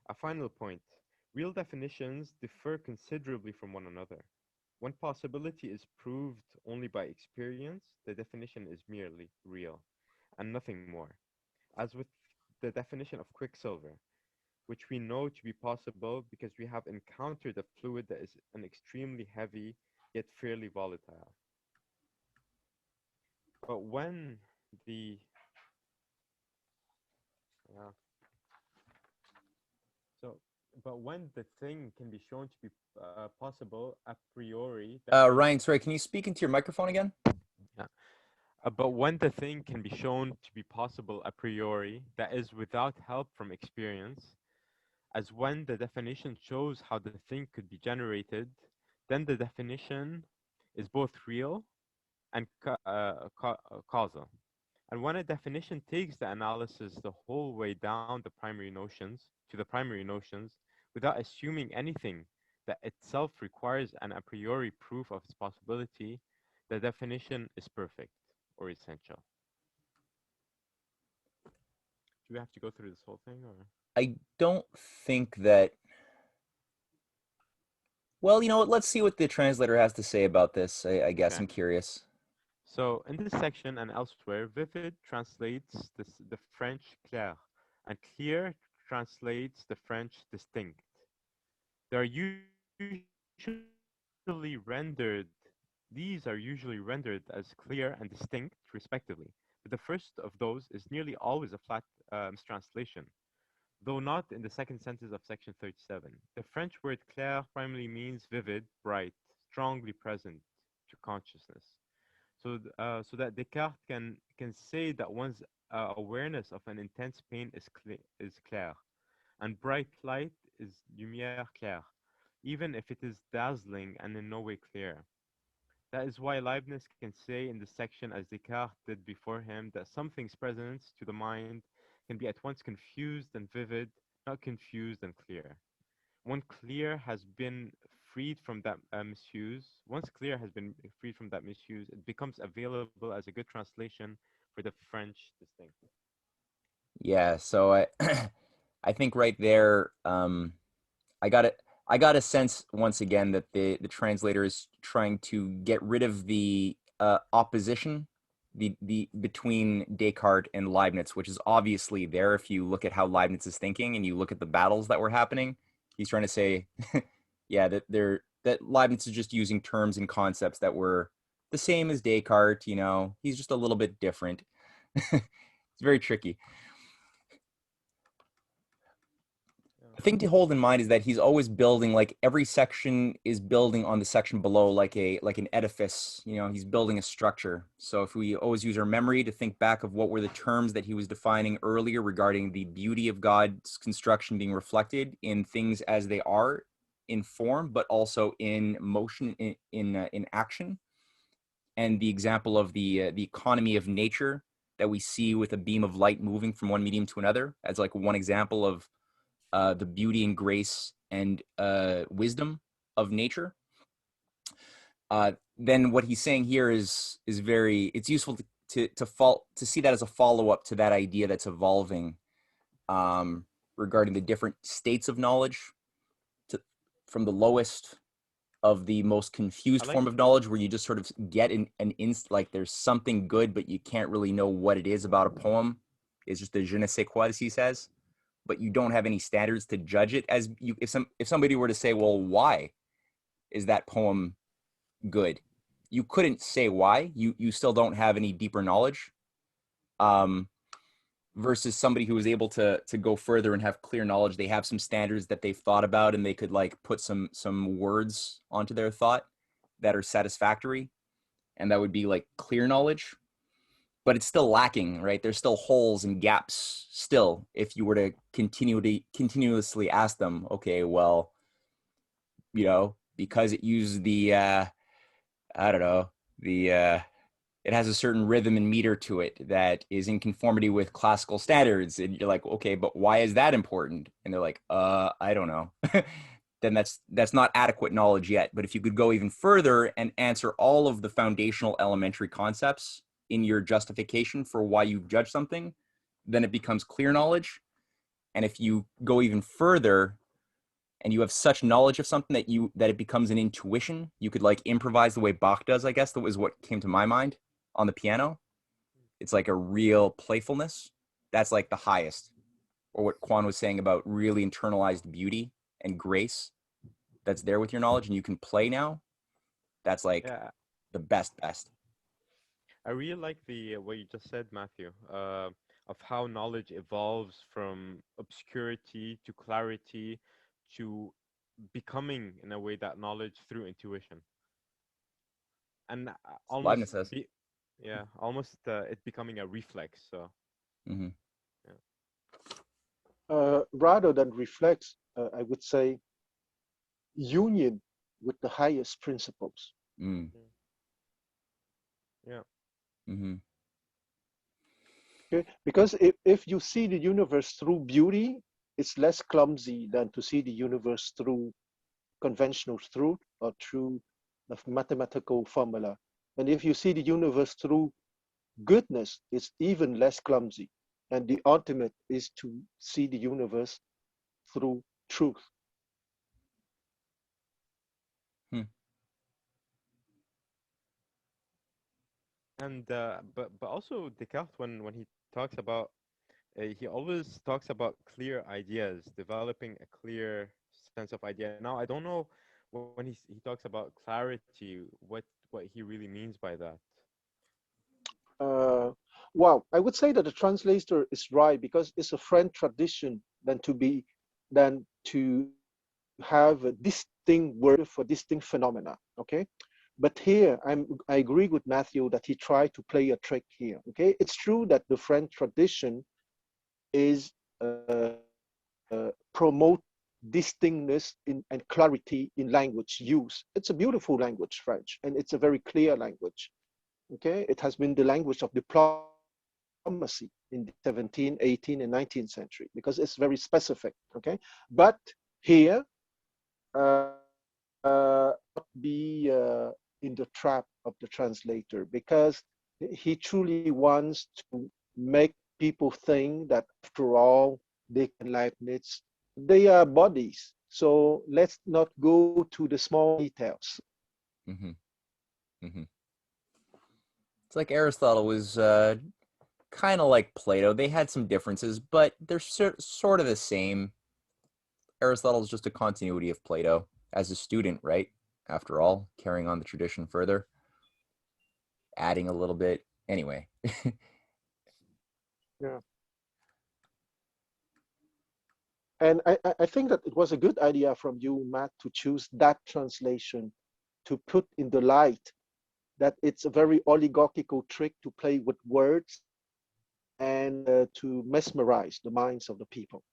A final point: real definitions differ considerably from one another. When possibility is proved only by experience, the definition is merely real and nothing more. As with the definition of quicksilver, which we know to be possible because we have encountered a fluid that is an extremely heavy yet fairly volatile. But when the uh, so but when the thing can be shown to be possible a priori, that is Ryan, sorry, can you speak into your microphone again? yeah. But when the thing can be shown to be possible a priori, that is without help from experience, as when the definition shows how the thing could be generated, then the definition is both real and causal. And when a definition takes the analysis the whole way down the primary notions to the primary notions without assuming anything that itself requires an a priori proof of its possibility, the definition is perfect or essential. Do we have to go through this whole thing or? I don't think that. Well, let's see what the translator has to say about this. I guess Okay. I'm curious. So in this section and elsewhere, vivid translates the French clair, and clear translates the French distinct. They are usually rendered These are usually rendered as clear and distinct, respectively. But the first of those is nearly always a flat mistranslation, though not in the second sentence of section 37. The French word clair primarily means vivid, bright, strongly present to consciousness. So that Descartes can say that one's awareness of an intense pain is clair, and bright light is lumière claire, even if it is dazzling and in no way clear. That is why Leibniz can say in this section, as Descartes did before him, that something's presence to the mind can be at once confused and vivid, not confused and clear. One clear has been freed from that misuse. Once clear has been freed from that misuse, it becomes available as a good translation for the French distinct. Yeah, so I I think right there, I got it. I got a sense once again that the translator is trying to get rid of the opposition the between Descartes and Leibniz, which is obviously there if you look at how Leibniz is thinking and you look at the battles that were happening. He's trying to say, yeah, that Leibniz is just using terms and concepts that were the same as Descartes. You know, he's just a little bit different. It's very tricky. The thing to hold in mind is that he's always building, like every section is building on the section below, like an edifice. You know, he's building a structure. So if we always use our memory to think back of what were the terms that he was defining earlier regarding the beauty of God's construction being reflected in things as they are in form, but also in motion, in action, and the example of the economy of nature that we see with a beam of light moving from one medium to another as like one example of the beauty and grace and wisdom of nature. Then what he's saying here is very, it's useful to see that as a follow-up to that idea that's evolving regarding the different states of knowledge, from the lowest of the most confused like form of knowledge, where you just sort of get like there's something good but you can't really know what it is about a poem. It's just the je ne sais quoi, as he says, but you don't have any standards to judge it as you. If somebody were to say, well, why is that poem good, you couldn't say why. You still don't have any deeper knowledge. Versus somebody who is able to go further and have clear knowledge. They have some standards that they've thought about, and they could like put some words onto their thought that are satisfactory, and that would be like clear knowledge. But it's still lacking, right? There's still holes and gaps still if you were to continuously ask them, okay, well, you know, because it used the I don't know, the it has a certain rhythm and meter to it that is in conformity with classical standards, and you're like, okay, but why is that important? And they're like, I don't know. Then that's not adequate knowledge yet. But if you could go even further and answer all of the foundational elementary concepts in your justification for why you judge something, then it becomes clear knowledge. And if you go even further and you have such knowledge of something that it becomes an intuition, you could like improvise the way Bach does, I guess. That was what came to my mind on the piano. It's like a real playfulness. That's like the highest. Or what Quan was saying about really internalized beauty and grace that's there with your knowledge, and you can play now. That's like Yeah, the best. I really like the what you just said, Matthew, of how knowledge evolves from obscurity to clarity to becoming, in a way, that knowledge through intuition, and almost Leibniz says. be, yeah, almost it becoming a reflex. So, Mm-hmm. yeah. Rather than reflects, I would say, union with the highest principles. Mm. Yeah. Mm-hmm. Okay? Because if you see the universe through beauty, it's less clumsy than to see the universe through conventional truth or through a mathematical formula. And if you see the universe through goodness, it's even less clumsy. And the ultimate is to see the universe through truth. Hmm. And but also Descartes, when he talks about he always talks about clear ideas, developing a clear sense of idea. Now I don't know when he talks about clarity, what he really means by that. Uh, wow, I would say that the translator is right because it's a French tradition than to have a distinct word for distinct phenomena. Okay, but here I agree with Matthew that he tried to play a trick here. Okay, it's true that the French tradition is promote distinctness and clarity in language use. It's a beautiful language, French, and it's a very clear language. Okay, it has been the language of diplomacy in the 17th, 18th, and 19th century because it's very specific. Okay, but here, not be in the trap of the translator because he truly wants to make people think that after all, Dick and Leibniz, they are bodies. So let's not go to the small details. Mm-hmm. Mm-hmm. It's like Aristotle was kind of like Plato. They had some differences, but they're sort of the same. Aristotle's just a continuity of Plato as a student, right? After all, carrying on the tradition further, adding a little bit. Anyway. Yeah. And I think that it was a good idea from you, Matt, to choose that translation to put in the light that it's a very oligarchical trick to play with words and to mesmerize the minds of the people.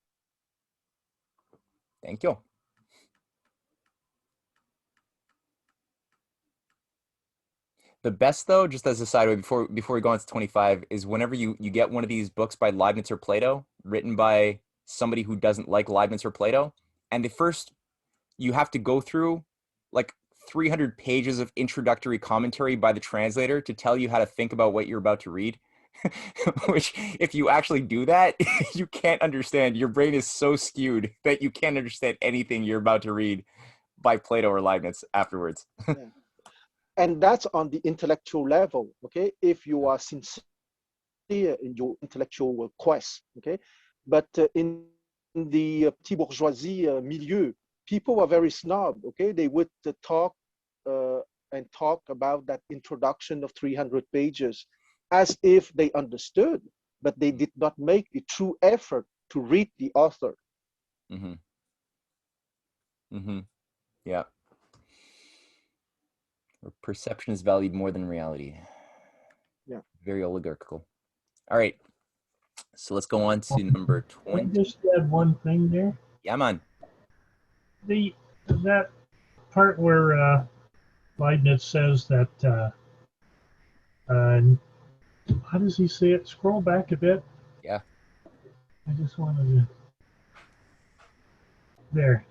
Thank you. The best though, just as a sideway before we go on to 25, is whenever you get one of these books by Leibniz or Plato, written by somebody who doesn't like Leibniz or Plato, and the first you have to go through like 300 pages of introductory commentary by the translator to tell you how to think about what you're about to read. Which, if you actually do that, you can't understand. Your brain is so skewed that you can't understand anything you're about to read by Plato or Leibniz afterwards. Yeah. And that's on the intellectual level, okay? If you are sincere in your intellectual quest, okay? But in the petit bourgeoisie milieu, people were very snob, okay? They would talk and talk about that introduction of 300 pages as if they understood, but they did not make a true effort to read the author. Mm-hmm. Mm-hmm. Yeah. Perception is valued more than reality. Yeah. Very oligarchical. All right. So let's go on to number 20. Can I just add one thing there? Yeah, man. That part where Leibniz says that, how does he say it? Scroll back a bit. Yeah. I just wanted to. There.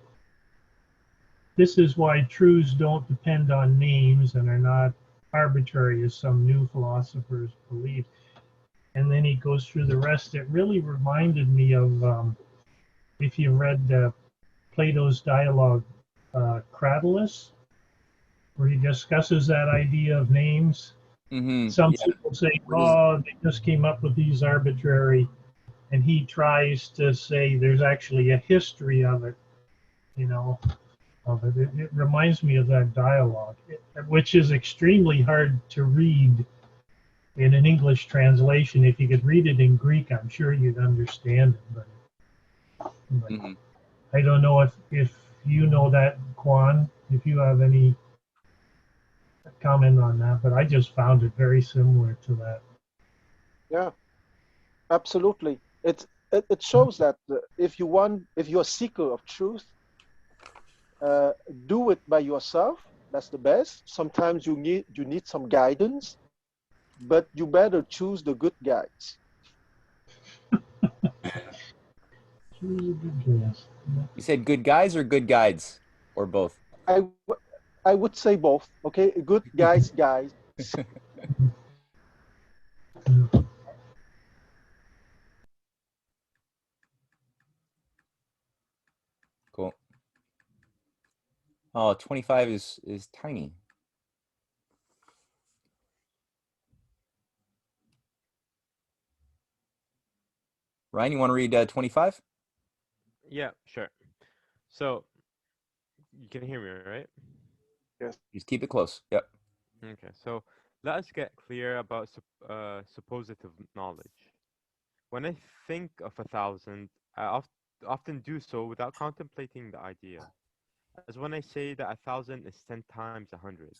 This is why truths don't depend on names and are not arbitrary, as some new philosophers believe. And then he goes through the rest. It really reminded me of, if you read Plato's dialogue, Cratylus, where he discusses that idea of names. Mm-hmm. Some Yeah. people say, oh, they just came up with these arbitrary. And he tries to say there's actually a history of it, of it. It reminds me of that dialogue, which is extremely hard to read in an English translation. If you could read it in Greek, I'm sure you'd understand it. But Mm-hmm. I don't know if you know that, Quan, if you have any comment on that, but I just found it very similar to that. Yeah, absolutely. It shows that if you're a seeker of truth, uh, do it by yourself. That's the best. Sometimes you need some guidance, but you better choose the good guides. You said good guys or good guides or both? I would say both. Okay, good guys. Cool. Oh, 25 is tiny. Ryan, you want to read 25? Yeah, sure. So you can hear me, right? Yes. Just keep it close. Yep. Okay. So let us get clear about suppositive knowledge. When I think of 1,000, I often do so without contemplating the idea. As when I say that 1,000 is 10 times 100,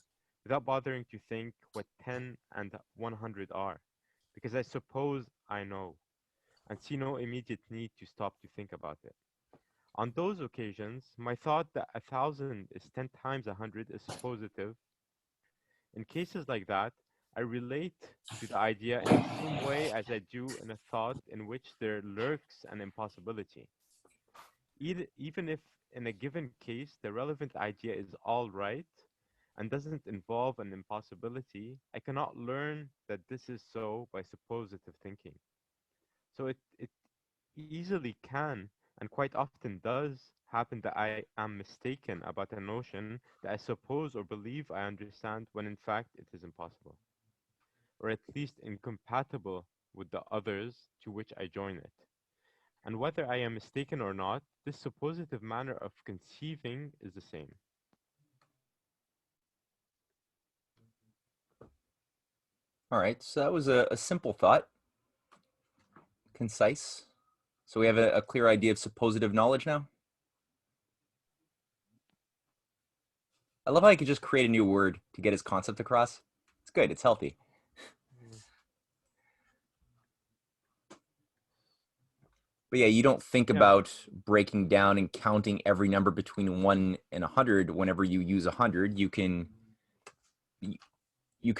without bothering to think what 10 and 100 are, because I suppose I know, and see no immediate need to stop to think about it. On those occasions, my thought that 1,000 is 10 times 100 is suppositive. In cases like that, I relate to the idea in the same way as I do in a thought in which there lurks an impossibility. Even if in a given case the relevant idea is all right and doesn't involve an impossibility, I cannot learn that this is so by suppositive thinking. So it easily can and quite often does happen that I am mistaken about a notion that I suppose or believe I understand when in fact it is impossible, or at least incompatible with the others to which I join it. And whether I am mistaken or not, this suppositive manner of conceiving is the same. All right, so that was a simple thought, concise. So we have a clear idea of suppositive knowledge now. I love how he could just create a new word to get his concept across. It's good. It's healthy. Mm. But yeah, you don't think Yeah. about breaking down and counting every number between 1 and 100 whenever you use 100. You could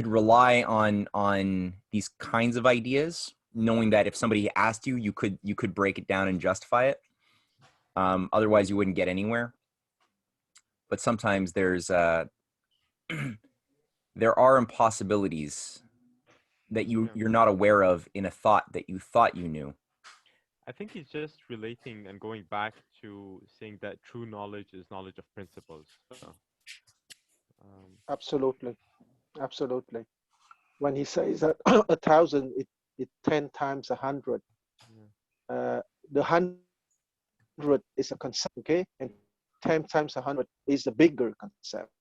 rely on these kinds of ideas, knowing that if somebody asked you, you could break it down and justify it. Otherwise, you wouldn't get anywhere. But sometimes there's there are impossibilities that Yeah. you're not aware of in a thought that you thought you knew. I think he's just relating and going back to saying that true knowledge is knowledge of principles. So, Absolutely, absolutely. When he says that 1,000, it 10 times 100. yeah. The 100 is a concept, okay, and 10 times 100 is a bigger concept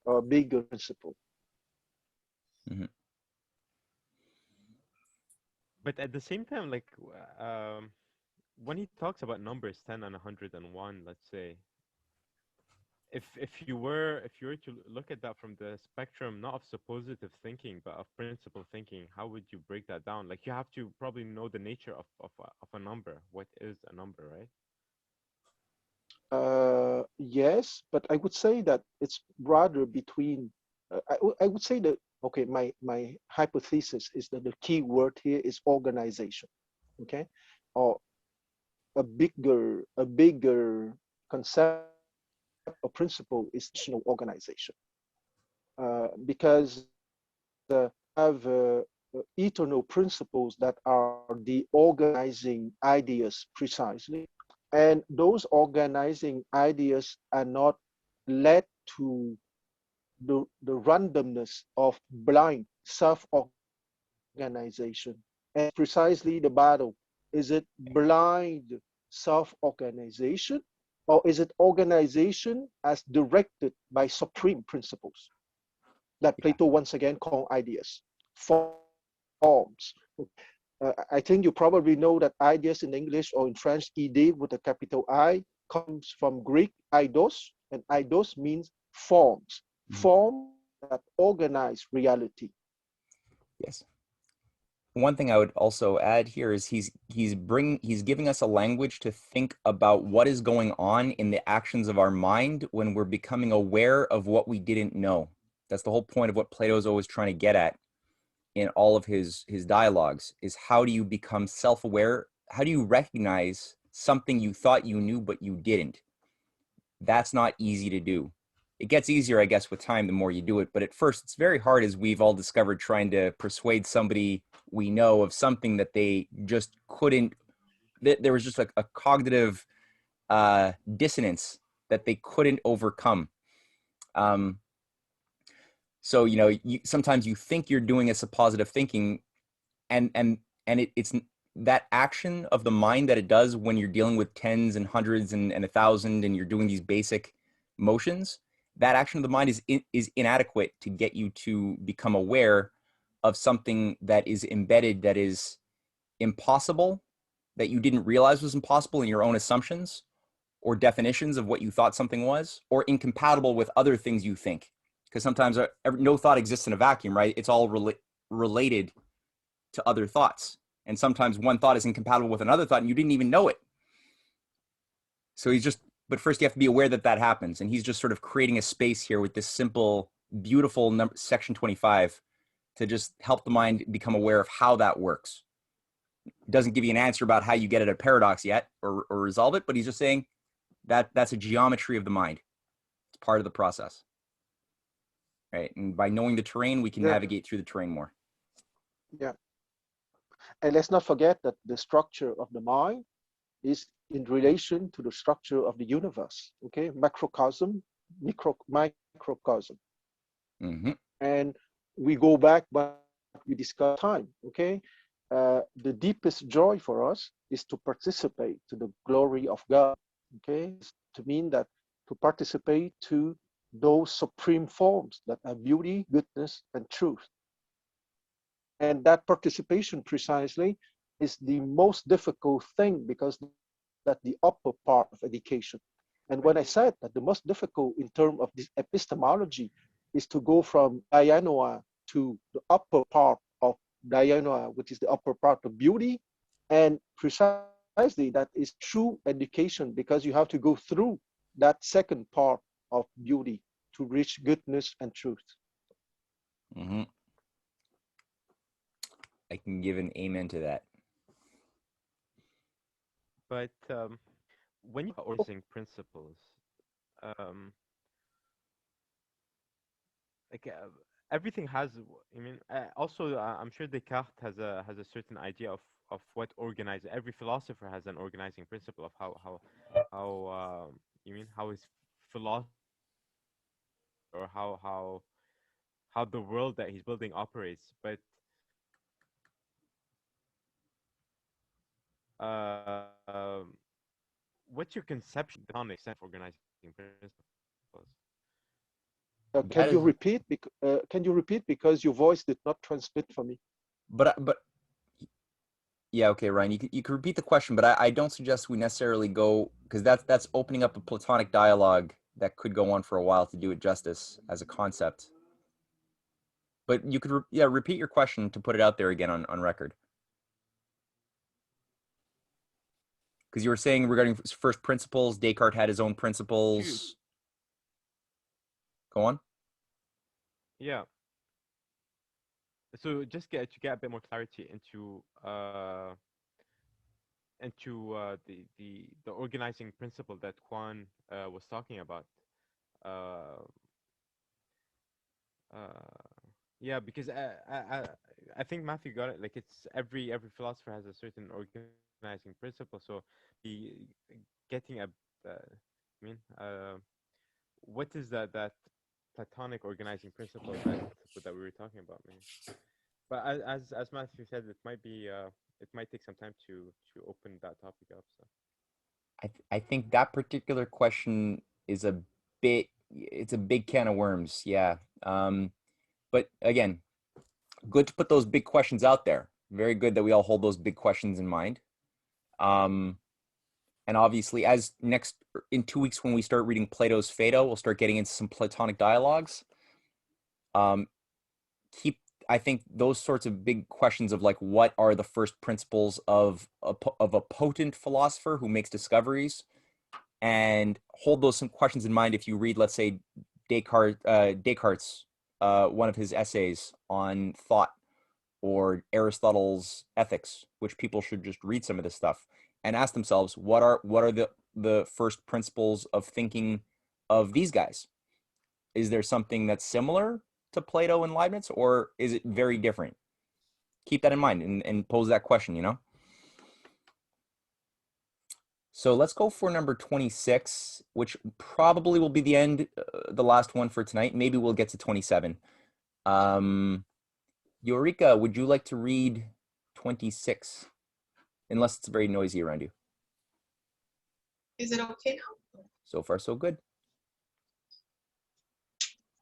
or a bigger principle. Mm-hmm. But at the same time, like when he talks about numbers 10 and 101, let's say, if you were to look at that from the spectrum not of suppositive thinking but of principle thinking, how would you break that down? Like you have to probably know the nature of a number. What is a number, right? Yes, but I would say that it's rather between. I would say that okay. My hypothesis is that the key word here is organization. Okay, or a bigger concept or principle is national organization. Because have eternal principles that are the organizing ideas precisely. And those organizing ideas are not led to the randomness of blind self organization. And precisely the battle, is it blind self organization or is it organization as directed by supreme principles that Yeah. Plato once again called ideas, forms? I think you probably know that ideas in English or in French, idée with a capital I comes from Greek eidos, and eidos means forms, Mm-hmm. forms that organize reality. Yes. One thing I would also add here is he's giving us a language to think about what is going on in the actions of our mind when we're becoming aware of what we didn't know. That's the whole point of what Plato is always trying to get at in all of his dialogues, is how do you become self-aware? How do you recognize something you thought you knew but you didn't? That's not easy to do. It gets easier, I guess, with time the more you do it, but at first it's very hard, as we've all discovered, trying to persuade somebody we know of something that they just couldn't. There was just a cognitive dissonance that they couldn't overcome. So sometimes you think you're doing a suppositive thinking, and it's that action of the mind that it does when you're dealing with tens and hundreds and 1,000, and you're doing these basic motions. That action of the mind is inadequate to get you to become aware of something that is embedded, that is impossible, that you didn't realize was impossible in your own assumptions or definitions of what you thought something was, or incompatible with other things you think. Because sometimes no thought exists in a vacuum, right? It's all related to other thoughts. And sometimes one thought is incompatible with another thought and you didn't even know it. So but first you have to be aware that that happens. And he's just sort of creating a space here with this simple, beautiful number, section 25, to just help the mind become aware of how that works. It doesn't give you an answer about how you get at a paradox yet or resolve it, but he's just saying that that's a geometry of the mind. It's part of the process. Right. And by knowing the terrain, we can Yeah, navigate through the terrain more. yeah. And let's not forget that the structure of the mind is in relation to the structure of the universe, okay? Macrocosm, microcosm. Mm-hmm. And we go back, but we discuss time, okay? The deepest joy for us is to participate to the glory of God, okay? It's to mean that to participate to those supreme forms that are beauty, goodness, and truth. And that participation precisely is the most difficult thing because that's the upper part of education. And when I said that the most difficult in terms of this epistemology is to go from Dianoa to the upper part of Dianoa, which is the upper part of beauty, and precisely that is true education because you have to go through that second part of beauty to reach goodness and truth. Mm-hmm. I can give an amen to that. But when you are organizing principles, um, like everything has. I mean, also I'm sure Descartes has a certain idea of what organize. Every philosopher has an organizing principle of how you mean how his philosophy or how the world that he's building operates. But um, what's your conception of the extent of organizing principles? That is, Can you repeat because your voice did not transmit for me? but yeah, okay, Ryan, you can repeat the question, but I don't suggest we necessarily go because that's opening up a Platonic dialogue that could go on for a while to do it justice as a concept. But you could repeat your question to put it out there again on record. Because you were saying regarding first principles, Descartes had his own principles. Go on. Yeah. So just to get a bit more clarity into the organizing principle that Juan was talking about. Uh, yeah, because I think Matthew got it. Like it's every philosopher has a certain organizing principle. So the getting a, I mean, what is that Platonic organizing principle that we were talking about, man? But as Matthew said, it might take some time to open that topic up. So I think that particular question is it's a big can of worms. Yeah. But again, good to put those big questions out there. Very good that we all hold those big questions in mind. And obviously, as in 2 weeks when we start reading Plato's Phaedo, we'll start getting into some Platonic dialogues. I think those sorts of big questions of like what are the first principles of a potent philosopher who makes discoveries, and hold those some questions in mind if you read, let's say, Descartes' one of his essays on thought, or Aristotle's Ethics, which people should just read some of this stuff and ask themselves what are the first principles of thinking of these guys. Is there something that's similar to Plato and Leibniz, or is it very different? Keep that in mind and pose that question, you know? So let's go for number 26, which probably will be the last one for tonight. Maybe we'll get to 27. Eureka, would you like to read 26? Unless it's very noisy around you. Is it okay now? So far, so good.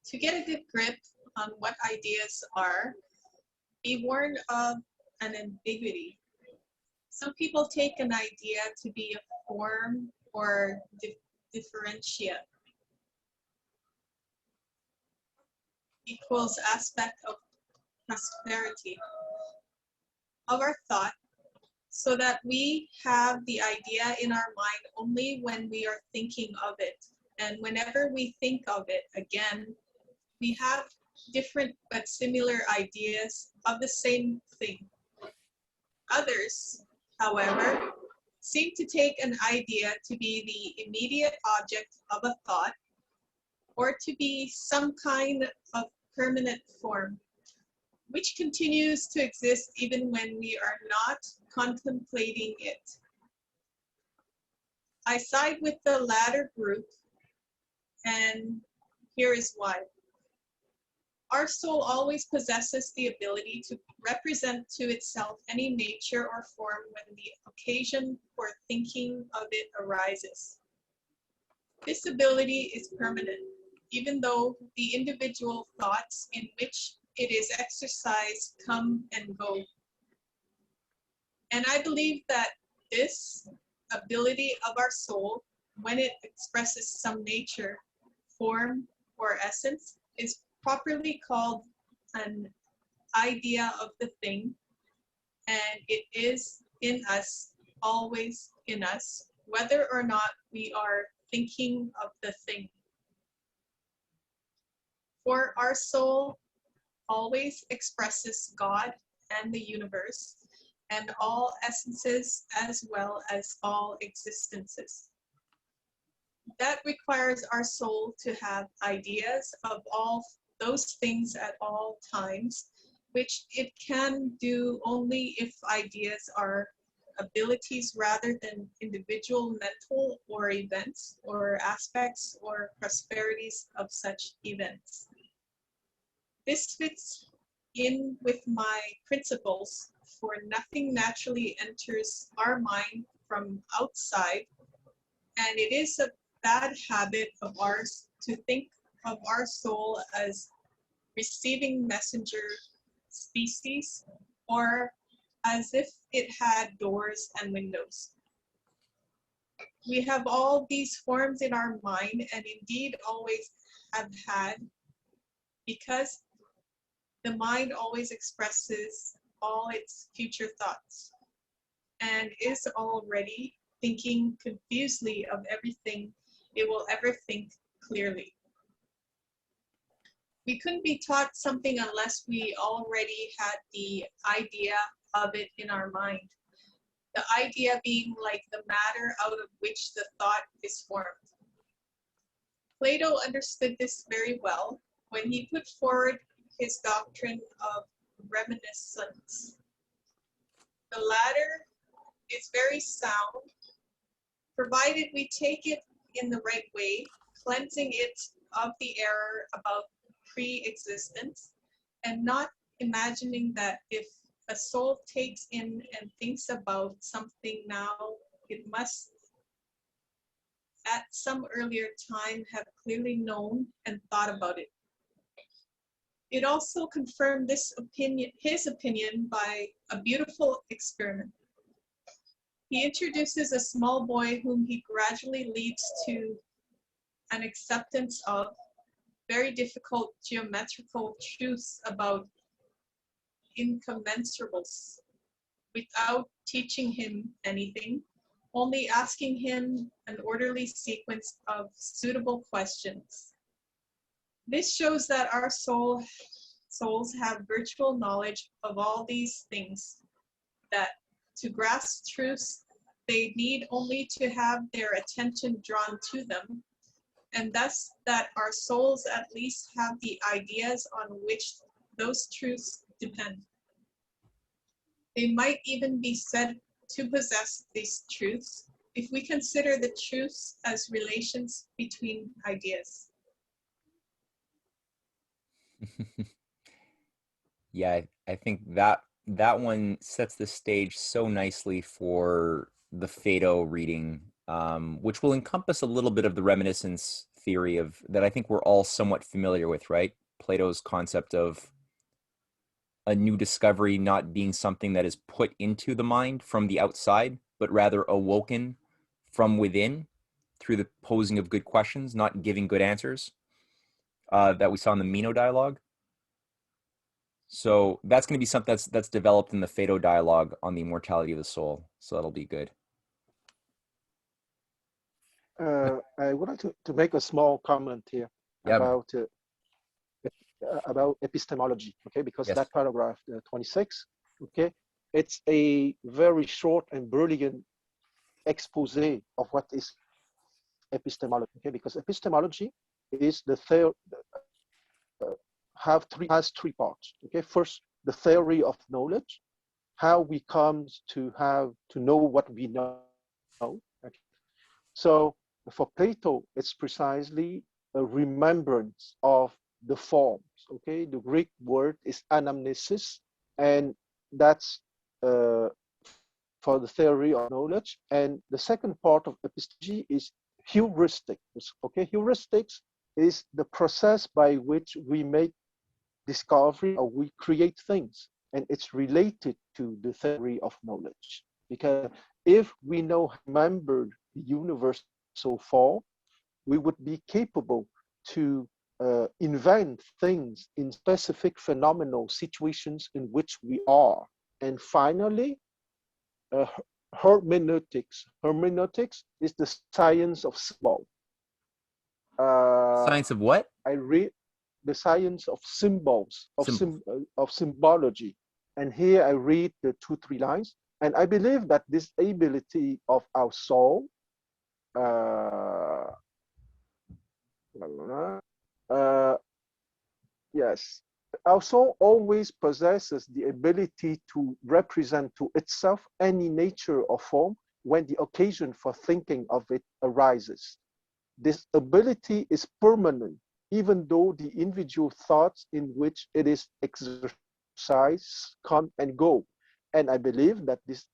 To get a good grip on what ideas are, be warned of an ambiguity. Some people take an idea to be a form or differentia equals aspect of prosperity of our thought, so that we have the idea in our mind only when we are thinking of it. And whenever we think of it again, we have different but similar ideas of the same thing. Others, however, seem to take an idea to be the immediate object of a thought, or to be some kind of permanent form. which continues to exist even when we are not contemplating it. I side with the latter group, and here is why. Our soul always possesses the ability to represent to itself any nature or form when the occasion for thinking of it arises. This ability is permanent, even though the individual thoughts in which it is exercised come and go. And I believe that this ability of our soul, when it expresses some nature, form, or essence, is properly called an idea of the thing, and it is in us, always in us, whether or not we are thinking of the thing. For our soul always expresses God and the universe, and all essences as well as all existences. That requires our soul to have ideas of all those things at all times, which it can do only if ideas are abilities rather than individual mental or events or aspects or prosperities of such events. This fits in with my principles, for nothing naturally enters our mind from outside, and it is a bad habit of ours to think of our soul as receiving messenger species, or as if it had doors and windows. We have all these forms in our mind, and indeed always have had, because the mind always expresses all its future thoughts and is already thinking confusedly of everything it will ever think clearly. We couldn't be taught something unless we already had the idea of it in our mind. The idea being like the matter out of which the thought is formed. Plato understood this very well when he put forward his doctrine of reminiscence. The latter is very sound, provided we take it in the right way, cleansing it of the error about pre-existence, and not imagining that if a soul takes in and thinks about something now, it must at some earlier time have clearly known and thought about it. It also confirmed this opinion, his opinion, by a beautiful experiment. He introduces a small boy whom he gradually leads to an acceptance of very difficult geometrical truths about incommensurables without teaching him anything, only asking him an orderly sequence of suitable questions. This shows that our souls have virtual knowledge of all these things, that to grasp truths, they need only to have their attention drawn to them, and thus that our souls at least have the ideas on which those truths depend. They might even be said to possess these truths if we consider the truths as relations between ideas. Yeah, I think that one sets the stage so nicely for the Phaedo reading, which will encompass a little bit of the reminiscence theory of that I think we're all somewhat familiar with, right? Plato's concept of a new discovery not being something that is put into the mind from the outside, but rather awoken from within through the posing of good questions, not giving good answers, that we saw in the Meno dialogue. So that's going to be something that's developed in the Phaedo dialogue on the immortality of the soul. So that'll be good. I would like to make a small comment here about epistemology, okay? Because yes. that paragraph 26, okay, it's a very short and brilliant expose of what is epistemology, okay? Because epistemology is the third, has three parts, okay? First, the theory of knowledge, how we come to know what we know. Okay. So for Plato, it's precisely a remembrance of the forms. Okay, the Greek word is anamnesis, and that's for the theory of knowledge. And the second part of epistemology is heuristics. Okay, heuristics is the process by which we make discovery or we create things, and it's related to the theory of knowledge. Because if we know, remember the universal form, we would be capable to invent things in specific phenomenal situations in which we are. And finally, hermeneutics. Hermeneutics is the science of symbol. Science of what? I read the science of symbols, of symbology. And here I read the 2-3 lines. And I believe that this ability of our soul, yes, our soul always possesses the ability to represent to itself any nature or form when the occasion for thinking of it arises. This ability is permanent, even though the individual thoughts in which it is exercised come and go. And I believe that this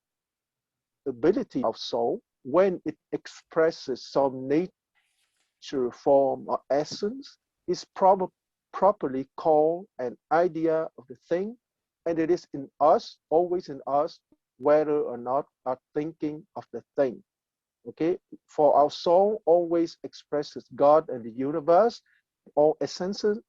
ability of soul, when it expresses some nature, form, or essence, is properly called an idea of the thing, and it is in us, always in us, whether or not are thinking of the thing. Okay, for our soul always expresses God and the universe, all essences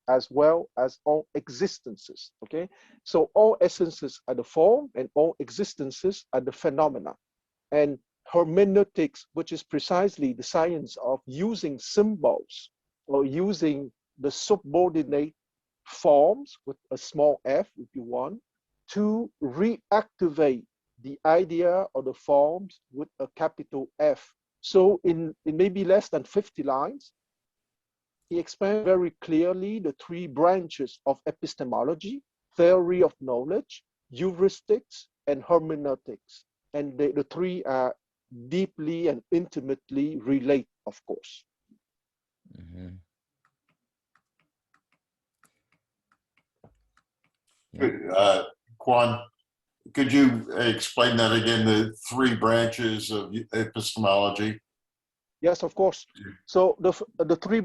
as well as all existences. Okay, so all essences are the form and all existences are the phenomena. And hermeneutics, which is precisely the science of using symbols or using the subordinate forms with a small f, if you want, to reactivate the idea or the forms with a capital F. So in maybe less than 50 lines, he explained very clearly the 3 branches of epistemology: theory of knowledge, heuristics, and hermeneutics. And the 3 are deeply and intimately related, of course. Mm-hmm. Yeah. Quan, could you explain that again, the 3 branches of epistemology? Yes, of course. So the 3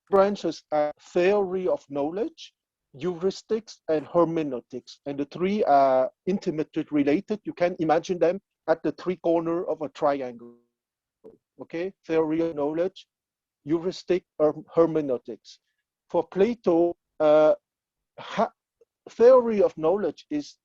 branches are theory of knowledge, heuristics, and hermeneutics. And the 3 are intimately related. You can imagine them at the 3 corners of a triangle. Okay, theory of knowledge, heuristic, hermeneutics. For Plato, theory of knowledge is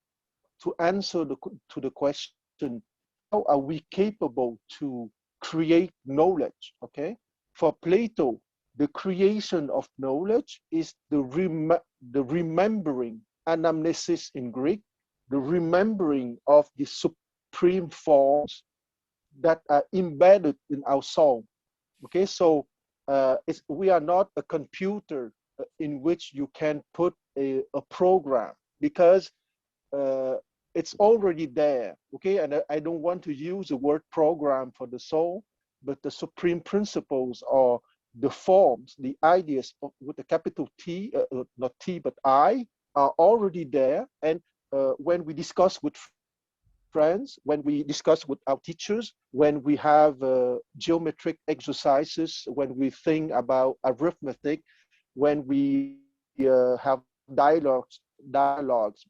to answer to the question, how are we capable to create knowledge? Okay, for Plato, the creation of knowledge is the remembering, anamnesis in Greek, the remembering of the supreme forms that are embedded in our soul. Okay, so we are not a computer in which you can put a program, because it's already there. Okay, and I don't want to use the word program for the soul, but the supreme principles or the forms, the ideas with a capital T, not T, but I, are already there. And when we discuss with friends, when we discuss with our teachers, when we have geometric exercises, when we think about arithmetic, when we have dialogues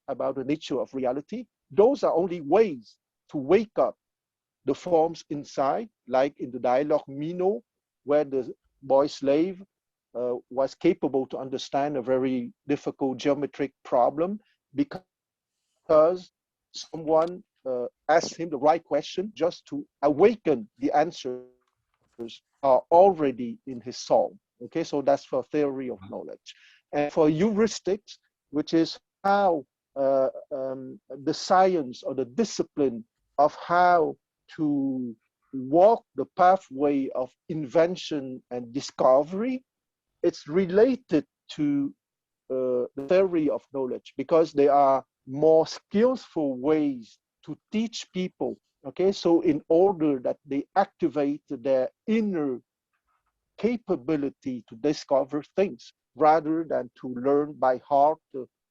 about the nature of reality, those are only ways to wake up the forms inside, like in the dialogue Meno, where the boy slave was capable to understand a very difficult geometric problem because someone asked him the right question just to awaken the answers are already in his soul. Okay, so that's for theory of knowledge. And for heuristics, which is how the science or the discipline of how to walk the pathway of invention and discovery, it's related to the theory of knowledge, because there are more skillful ways to teach people. Okay, so in order that they activate their inner capability to discover things rather than to learn by heart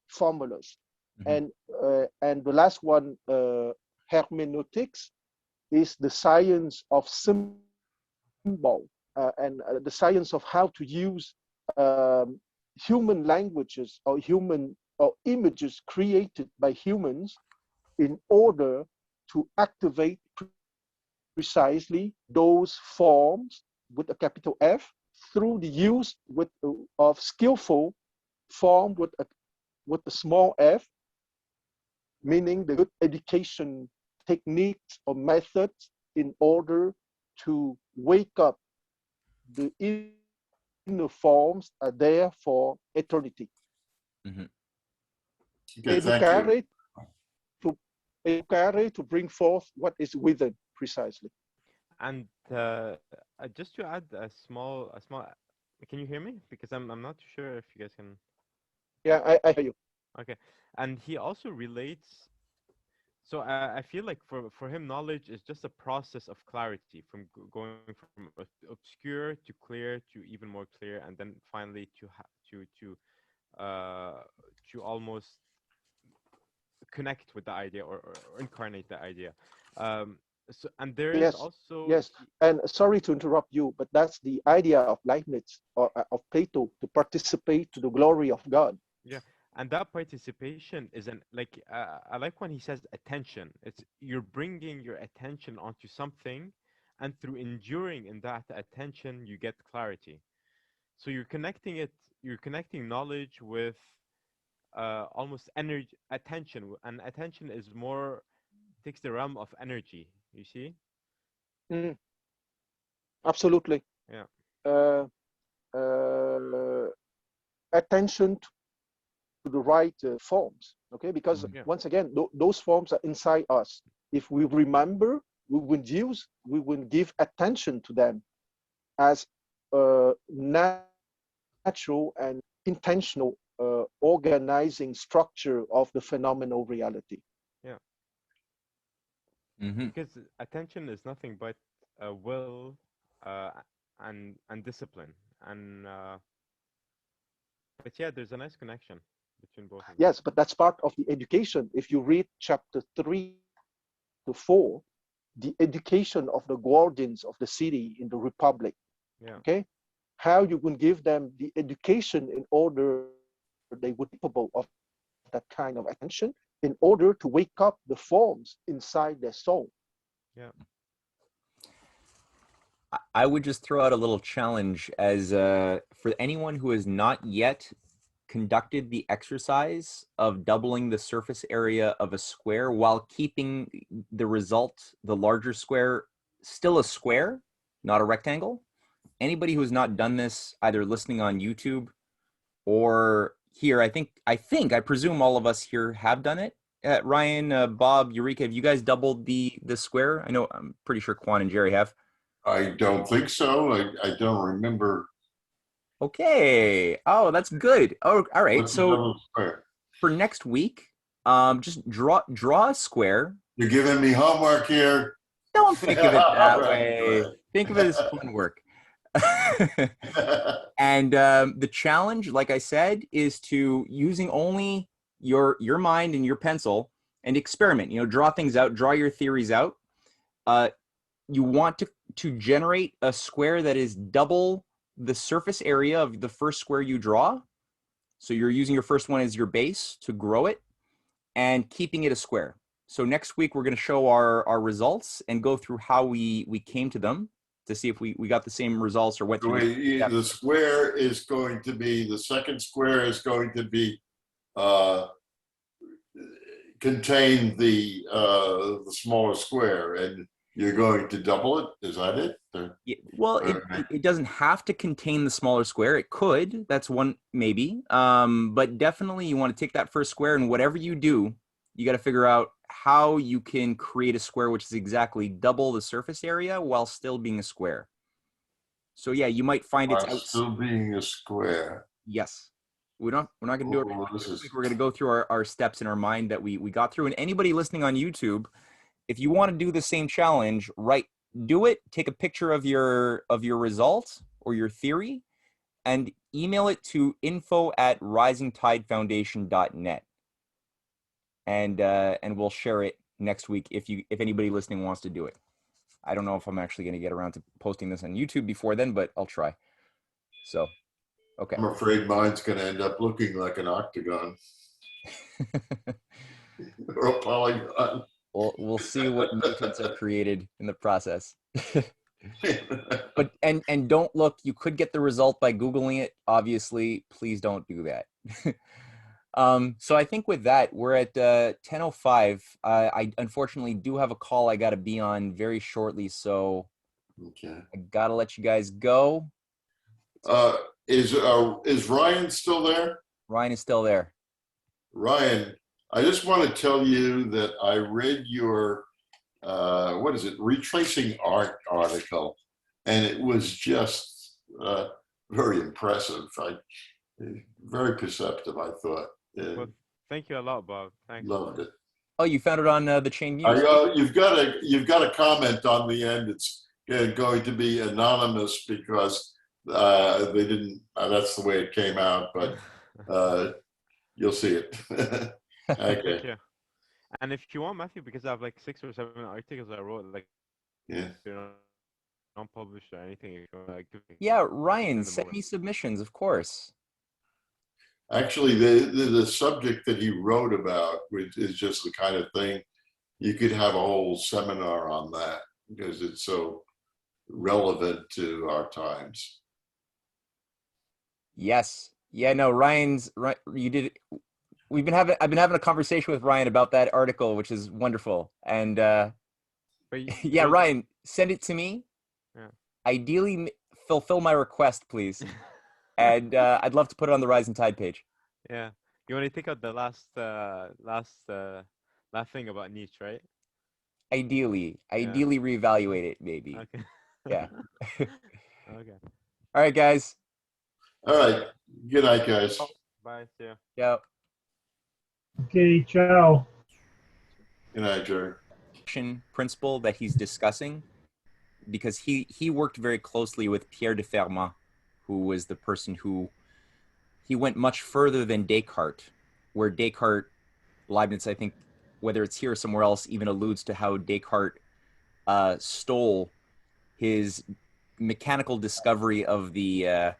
formulas. And the last one, hermeneutics, is the science of symbol, and the science of how to use human languages or human or images created by humans in order to activate precisely those forms with a capital F through the use of skillful form with a small f, meaning the good education techniques or methods in order to wake up the inner forms are there for eternity. Okay, thank you. Educare to bring forth what is within precisely. And just to add a small, can you hear me? Because I'm not sure if you guys can. Yeah, I hear you. Okay, and he also relates. So I feel like for him, knowledge is just a process of clarity, from going from obscure to clear to even more clear, and then finally to almost connect with the idea, or incarnate the idea. So, and there is also yes, and sorry to interrupt you, but that's the idea of Leibniz or of Plato, to participate to the glory of God. Yeah, and that participation is I like when he says attention. It's you're bringing your attention onto something, and through enduring in that attention, you get clarity. So you're connecting knowledge with almost energy, attention, and attention is more takes the realm of energy. You see? Mm, absolutely. Yeah. Attention to the right forms. Okay, because once again, those forms are inside us. If we remember, we would give attention to them as natural and intentional organizing structure of the phenomenal reality. Yeah. Because attention is nothing but will and discipline, and but yeah, there's a nice connection between both of them. Yes, but that's part of the education. If you read chapter 3 to 4, the education of the guardians of the city in the Republic. Yeah. Okay, how you can give them the education in order they would be capable of that kind of attention in order to wake up the forms inside their soul. Yeah. I would just throw out a little challenge as for anyone who has not yet conducted the exercise of doubling the surface area of a square while keeping the result, the larger square, still a square, not a rectangle. Anybody who has not done this, either listening on YouTube or here, I presume all of us here have done it. Ryan, Bob, Eureka, have you guys doubled the square? I know, I'm pretty sure Quan and Jerry have. I don't think so. I don't remember. Okay. Oh, that's good. Oh, all right. What's the So double square? for next week, just draw a square. You're giving me homework here. Don't think of it that Right, way. right. Think of it as fun work. And the challenge, like I said, is to using only your mind and your pencil and experiment. You know, draw things out, draw your theories out. You want to generate a square that is double the surface area of the first square you draw. So you're using your first one as your base to grow it and keeping it a square. So next week, we're going to show our results and go through how we came to them to see if we got the same results or went through. The square is going to be, the second square is going to be contain the smaller square, and you're going to double it. Is that it? Yeah, well, it doesn't have to contain the smaller square. It could. That's one maybe. But definitely you want to take that first square, and whatever you do, you got to figure out how you can create a square which is exactly double the surface area while still being a square. So yeah, you might find it's still being a square. Yes. We're not going to do it. Oh, this is We're going to go through our steps in our mind that we got through. And anybody listening on YouTube, if you want to do the same challenge, do it. Take a picture of your result or your theory, and email it to info@risingtidefoundation.net. And we'll share it next week if anybody listening wants to do it. I don't know if I'm actually going to get around to posting this on YouTube before then, but I'll try. So, okay. I'm afraid mine's going to end up looking like an octagon or a polygon. We'll see what mutants are created in the process. But and don't look. You could get the result by Googling it. Obviously, please don't do that. So I think with that, we're at 10:05. I unfortunately do have a call I got to be on very shortly, so Okay. I got to let you guys go. Is Ryan still there? Ryan is still there. Ryan, I just want to tell you that I read your, what is it, Retracing Art article, and it was just very impressive. Very perceptive, I thought. Well, thank you a lot, Bob. Thanks. Loved it. Oh, you found it on the Chain News. You've got a comment on the end. It's going to be anonymous because they didn't. That's the way it came out, but you'll see it. Okay. Thank you. And if you want, Matthew, because I have like 6 or 7 articles I wrote, like, Yeah. you know, unpublished or anything. If you want, Yeah, Ryan, send me submissions, of course. Actually, the subject that he wrote about, which is just the kind of thing you could have a whole seminar on that because it's so relevant to our times. Yes. Yeah, no, you did. I've been having a conversation with Ryan about that article, which is wonderful. And yeah, Ryan, send it to me. Yeah. Ideally, fulfill my request, please. And I'd love to put it on the Rising Tide page. Yeah. You want to take out the last thing about Nietzsche, right? Ideally reevaluate it, maybe. Okay. Yeah. Okay. All right, guys. All right. Good night, guys. Bye. See ya. Yeah. Okay, ciao. Good night, Jerry. Principle that he's discussing, because he worked very closely with Pierre de Fermat, who was the person who he went much further than Descartes, where Descartes, Leibniz, I think, whether it's here or somewhere else, even alludes to how Descartes stole his mechanical discovery of the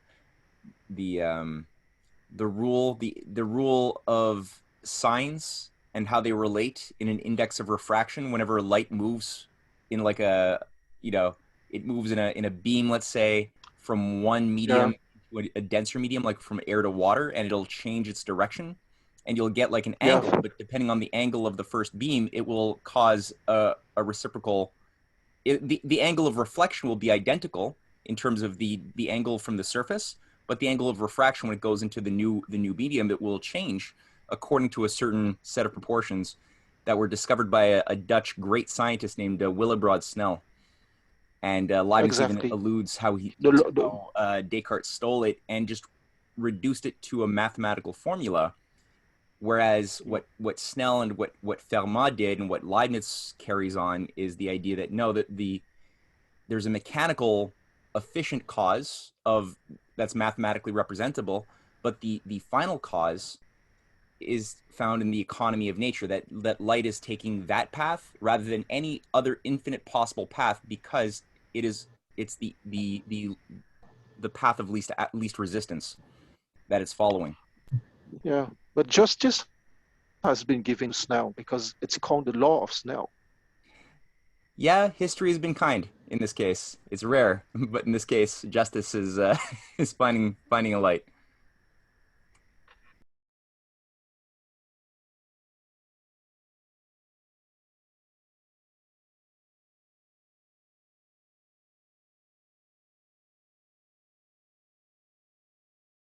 rule of signs and how they relate in an index of refraction whenever light moves in like it moves in a beam, let's say, from one medium to a denser medium, like from air to water, and it'll change its direction, and you'll get like an angle, but depending on the angle of the first beam, it will cause a reciprocal. The angle of reflection will be identical in terms of the angle from the surface, but the angle of refraction when it goes into the new medium, it will change according to a certain set of proportions that were discovered by a Dutch great scientist named Willebrord Snell. And Leibniz even alludes how Descartes stole it and just reduced it to a mathematical formula. Whereas what Snell and what Fermat did and what Leibniz carries on is the idea that no, that there's a mechanical efficient cause that's mathematically representable, but the final cause is found in the economy of nature, that light is taking that path rather than any other infinite possible path, because it's the path of least resistance that it's following. Yeah, but justice has been given to Snell because it's called the law of Snell. Yeah, history has been kind in this case. It's rare, but in this case, justice is finding a light.